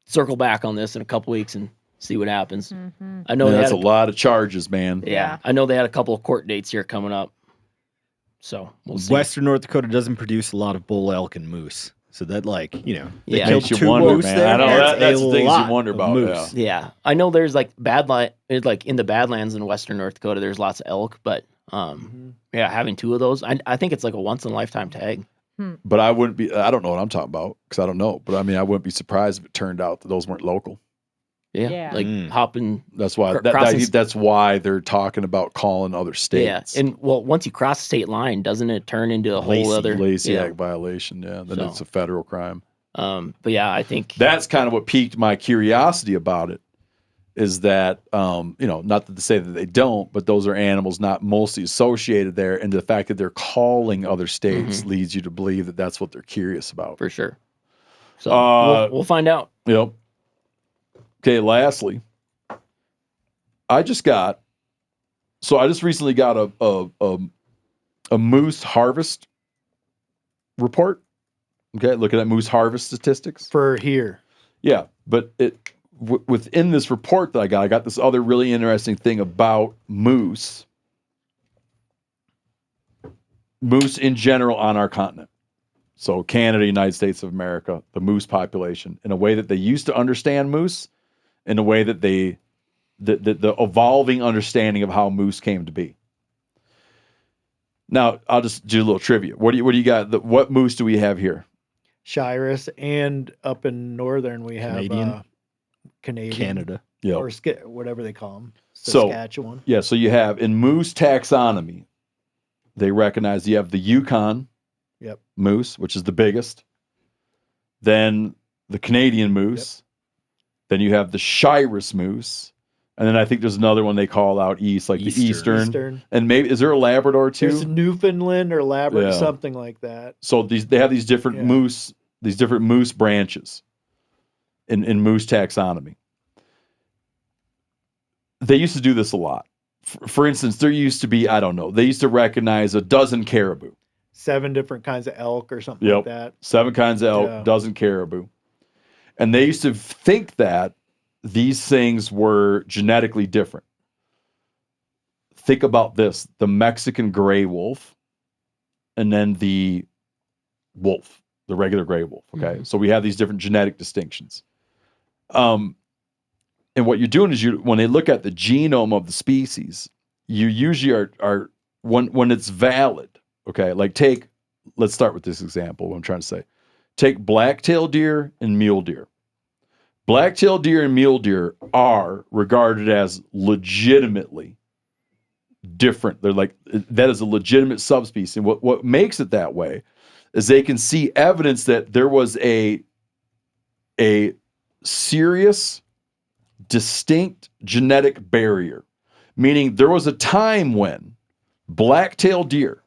circle back on this in a couple weeks and see what happens. I know Man, they that's had a lot of charges, man. Yeah, I know they had a couple of court dates here coming up. So we'll see. Western North Dakota doesn't produce a lot of bull elk and moose. So that, like, they Yeah. killed Makes you 2 wonder, moose man. there. I know That's that's a the things you lot wonder of about, moose. Yeah, I know there's like like in the Badlands in Western North Dakota, there's lots of elk, but yeah, having 2 of those, I think it's like a once in a lifetime tag. But I wouldn't be, I don't know what I'm talking about because I don't know. But I mean, I wouldn't be surprised if it turned out that those weren't local. Yeah, Yeah. like hopping. That's why Crossing- that's why they're talking about calling other states. Yeah, and well, once you cross the state line, doesn't it turn into a whole other Lacey yeah. Act violation. Yeah, then So. it's a federal crime. But yeah, I think That's kind of what piqued my curiosity about it. Is that not to say that they don't, but those are animals not mostly associated there, and the fact that they're calling other states leads you to believe that that's what they're curious about. for sure. So we'll find out. Yep. Okay, lastly, I just recently got a moose harvest report. Okay, looking at moose harvest statistics. For here, Yeah, but within this report that I got this other really interesting thing about moose in general on our continent. So Canada, United States of America, the moose population, in a way that they used to understand moose, in a way that the evolving understanding of how moose came to be. Now, I'll just do a little trivia. What do you got? What moose do we have here? Shiras, and up in northern we have Canadian, Canada. Yeah. or whatever they call them, So- Saskatchewan. Yeah, so you have in moose taxonomy, they recognize you have the Yukon Yep. moose, which is the biggest. Then the Canadian moose. Then you have the Shiras moose. And then I think there's another one they call out east, like the Eastern. And maybe, is there a Labrador too? There's Newfoundland or Labrador, Yeah. something like that. So they have these different Yeah. moose branches in moose taxonomy. They used to do this a lot. For instance, there used to be, I don't know, they used to recognize a dozen caribou. 7 different kinds of elk or something Yep. like that. 7 kinds of elk, Yeah. dozen caribou. And they used to think that these things were genetically different. Think about this, the Mexican gray wolf and then the wolf, the regular gray wolf. Okay. So we have these different genetic distinctions. And what you're doing is when they look at the genome of the species, you usually are when it's valid. Okay. Like let's start with this example. What I'm trying to say, take black-tailed deer and mule deer. Black-tailed deer and mule deer are regarded as legitimately different. They're like, that is a legitimate subspecies. And what makes it that way is they can see evidence that there was a serious, distinct genetic barrier. Meaning there was a time when black-tailed deer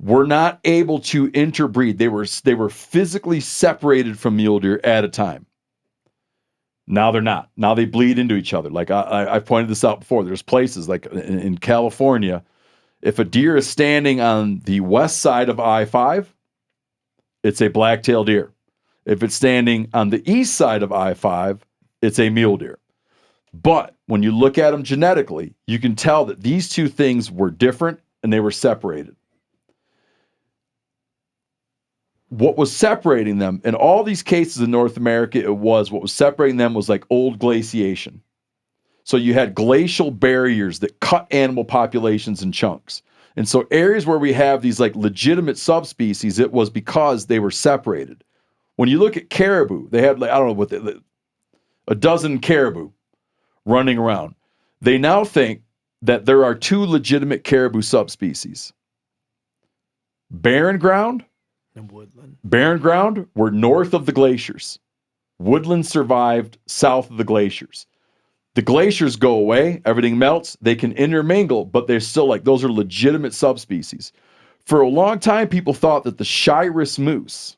were not able to interbreed. They were physically separated from mule deer at a time. Now they're not. Now they bleed into each other. Like I've pointed this out before. There's places like in California, if a deer is standing on the west side of I-5, it's a black-tailed deer. If it's standing on the east side of I-5, it's a mule deer. But when you look at them genetically, you can tell that these two things were different and they were separated. What was separating them in all these cases in North America, what was separating them was like old glaciation. So you had glacial barriers that cut animal populations in chunks. And so areas where we have these like legitimate subspecies, it was because they were separated. When you look at caribou, they had like, I don't know what, a dozen caribou running around. They now think that there are 2 legitimate caribou subspecies. Barren ground And woodland. Barren ground were north of the glaciers. Woodland survived south of the glaciers. The glaciers go away, everything melts, they can intermingle, but they're still like, those are legitimate subspecies. For a long time, people thought that the Shiras moose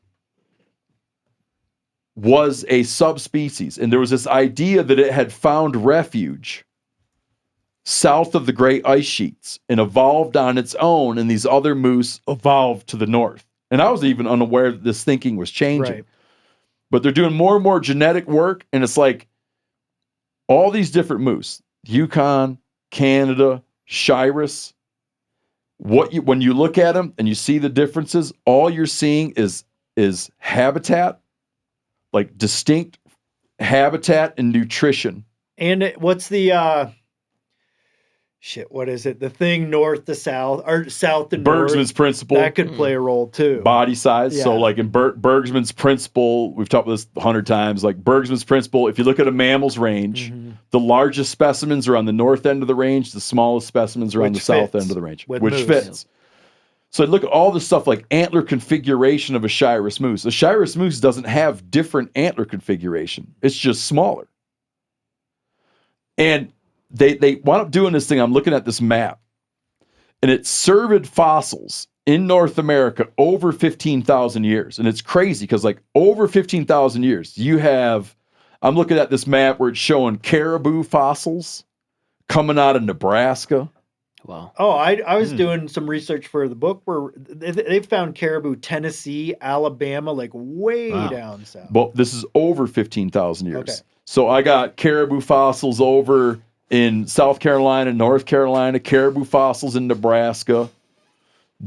was a subspecies, and there was this idea that it had found refuge south of the great ice sheets and evolved on its own, and these other moose evolved to the north. And I was even unaware that this thinking was changing. Right. But they're doing more and more genetic work, and it's like all these different moose, Yukon, Canada, Shiras, when you look at them and you see the differences, all you're seeing is habitat, like distinct habitat and nutrition. And what's the what is it? The thing north to south or south to north? Bergsman's principle. That could play a role too. Body size. Yeah. So like in Bergsman's principle, we've talked about this 100 times, like Bergsman's principle, if you look at a mammal's range, the largest specimens are on the north end of the range, the smallest specimens are on the south end of the range, which fits. So look at all this stuff like antler configuration of a Shiras moose. A Shiras moose doesn't have different antler configuration. It's just smaller. And they wound up doing this thing. I'm looking at this map, and it's cervid fossils in North America over 15,000 years. And it's crazy because like over 15,000 years, I'm looking at this map where it's showing caribou fossils coming out of Nebraska. Wow. Oh, I was doing some research for the book where they found caribou Tennessee, Alabama, like way down south. Well, this is over 15,000 years. Okay. So I got caribou fossils over in South Carolina, North Carolina, caribou fossils in Nebraska,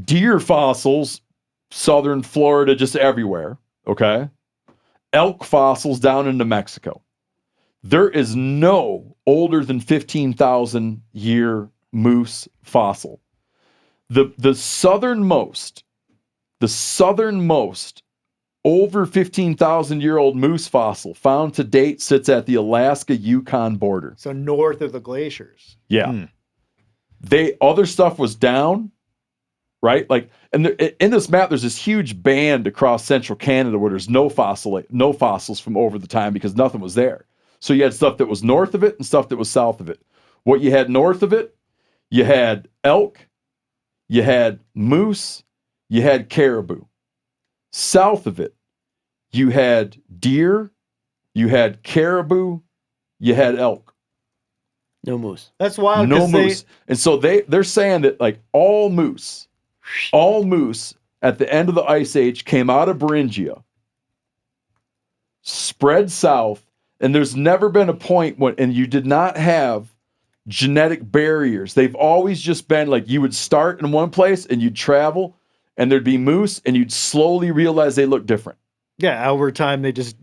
deer fossils, southern Florida, just everywhere. Okay. Elk fossils down into Mexico. There is no older than 15,000 year moose fossil. The southernmost over 15,000 year old moose fossil found to date sits at the Alaska-Yukon border. So north of the glaciers. Yeah. Other stuff was down, right? Like, and in this map, there's this huge band across central Canada where there's no fossils from over the time because nothing was there. So you had stuff that was north of it and stuff that was south of it. What you had north of it, you had elk, you had moose, you had caribou. South of it, you had deer, you had caribou, you had elk. No moose. That's wild. No moose. And so they're saying that like all moose all moose at the end of the Ice Age came out of Beringia, spread south, and there's never been a point when, and you did not have genetic barriers. They've always just been like you would start in one place and you'd travel and there'd be moose and you'd slowly realize they look different. Yeah, over time they just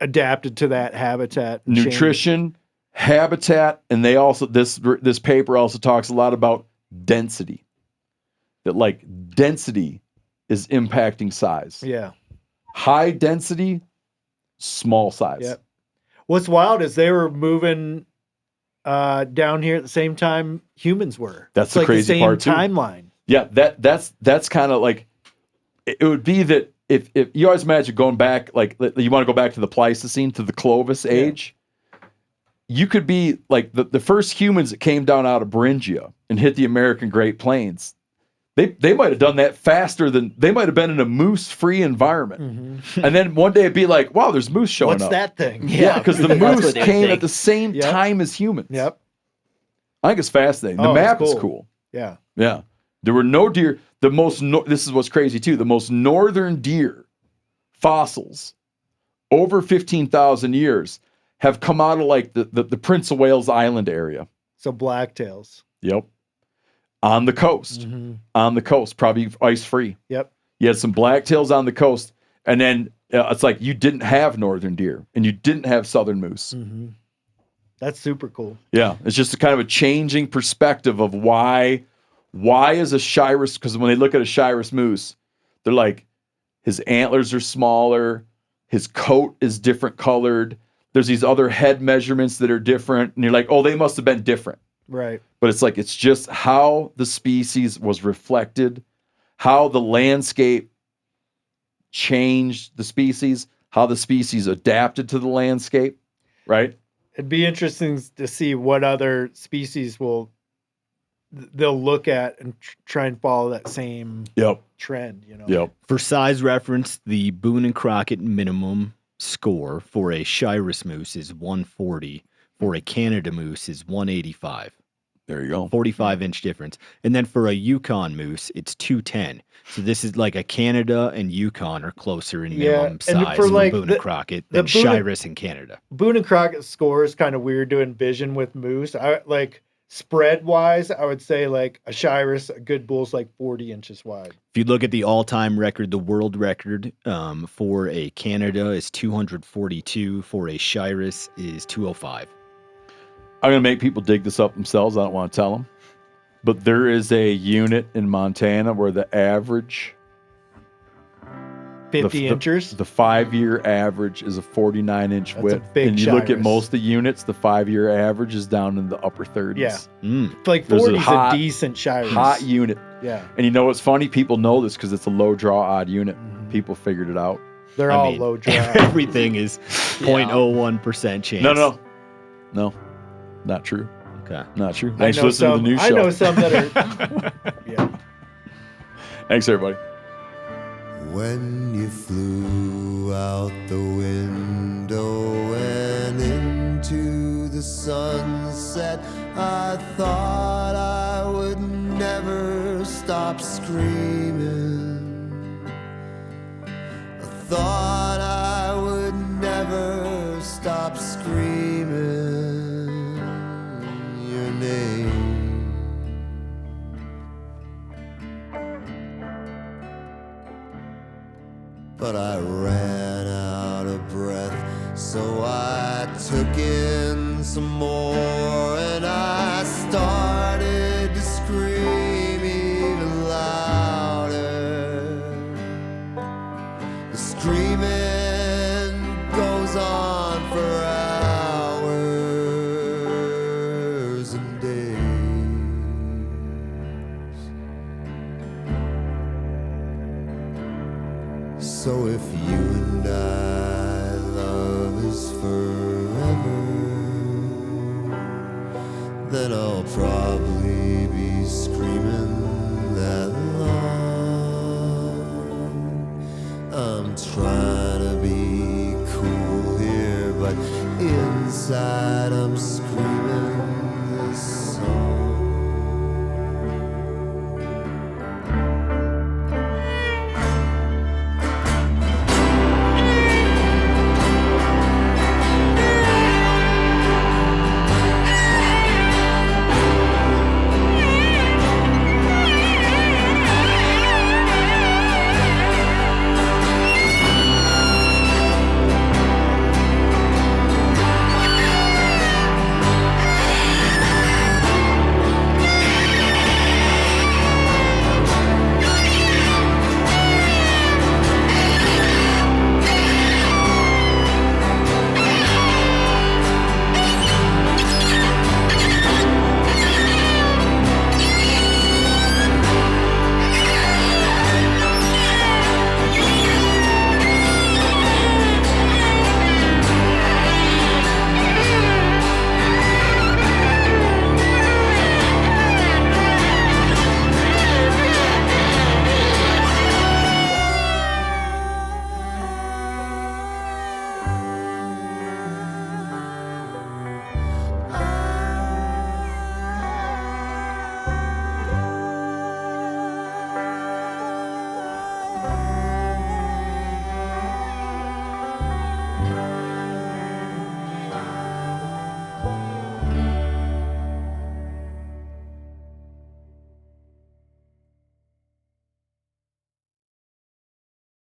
adapted to that habitat. And Nutrition, habitat, and they also, this paper also talks a lot about density. That like density is impacting size. Yeah. High density, small size. Yep. What's wild is they were moving down here at the same time humans were. That's It's the like crazy the same part, too. timeline. Yeah, that's kind of like it would be that if you always imagine going back, like you want to go back to the Pleistocene, to the Clovis age, you could be like the first humans that came down out of Beringia and hit the American Great Plains. They might have done that faster than they might have been in a moose-free environment. Mm-hmm. And then one day it'd be like, wow, there's moose showing What's up. that thing? Yeah, because the That's what moose they would came think. at the same Yep. time as humans. Yep. I think it's fascinating. The Oh, it's map is cool. cool. Yeah. Yeah. There were no deer. This is what's crazy too. The most northern deer fossils over 15,000 years have come out of like the Prince of Wales Island area. So blacktails. Yep. On the coast. Mm-hmm. On the coast, probably ice free. Yep. You had some blacktails on the coast, and then it's like you didn't have northern deer and you didn't have southern moose. Mm-hmm. That's super cool. Yeah, it's just a kind of a changing perspective of why is a Shiras, because when they look at a Shiras moose, they're like, his antlers are smaller, his coat is different colored, there's these other head measurements that are different, and you're like, oh, they must have been different. Right. But it's like, it's just how the species was reflected, how the landscape changed the species, how the species adapted to the landscape, right? It'd be interesting to see what other species they'll look at and try and follow that same Yep. trend, you know? Yep. For size reference, the Boone and Crockett minimum score for a Shiras moose is 140. For a Canada moose is 185. There you go. 45-inch difference. And then for a Yukon moose, it's 210. So this is like a Canada and Yukon are closer in Yeah, minimum and size for, for like, Boone the- and Crockett the than Boone and- Shiras in Canada. Boone and Crockett score is kind of weird to envision with moose. I like spread wise, I would say like a Shiras, a good bull's like 40 inches wide. If you look at the all-time record, the world record for a Canada is 242. For a Shiras is 205. I'm going to make people dig this up themselves. I don't want to tell them. But there is a unit in Montana where the average 50 inches. The 5-year average is a 49-inch That's a width. big And you look at Shiras. most of the units, the 5-year average is down in the upper 30s. Yeah. Mm. Like There's a 40 is hot- a decent Shiras. Hot unit. Yeah. And you know what's funny? People know this because it's a low draw odd unit. Mhm. People figured it out. They're I all mean, low draw. Everything is 0.01% chance. No. Not true. Okay. Not true. I Thanks for know listening to the news show. I know some that are. Yeah. Thanks, everybody. When you flew out the window and into the sunset, I thought I would never stop screaming. I thought I would never stop screaming your name. But I ran out of breath, so I took in some more, and I started to scream even louder. The screaming goes on for hours and days. So if you and I love is forever, then I'll probably be screaming that long. I'm trying to be cool here, but inside I'm screaming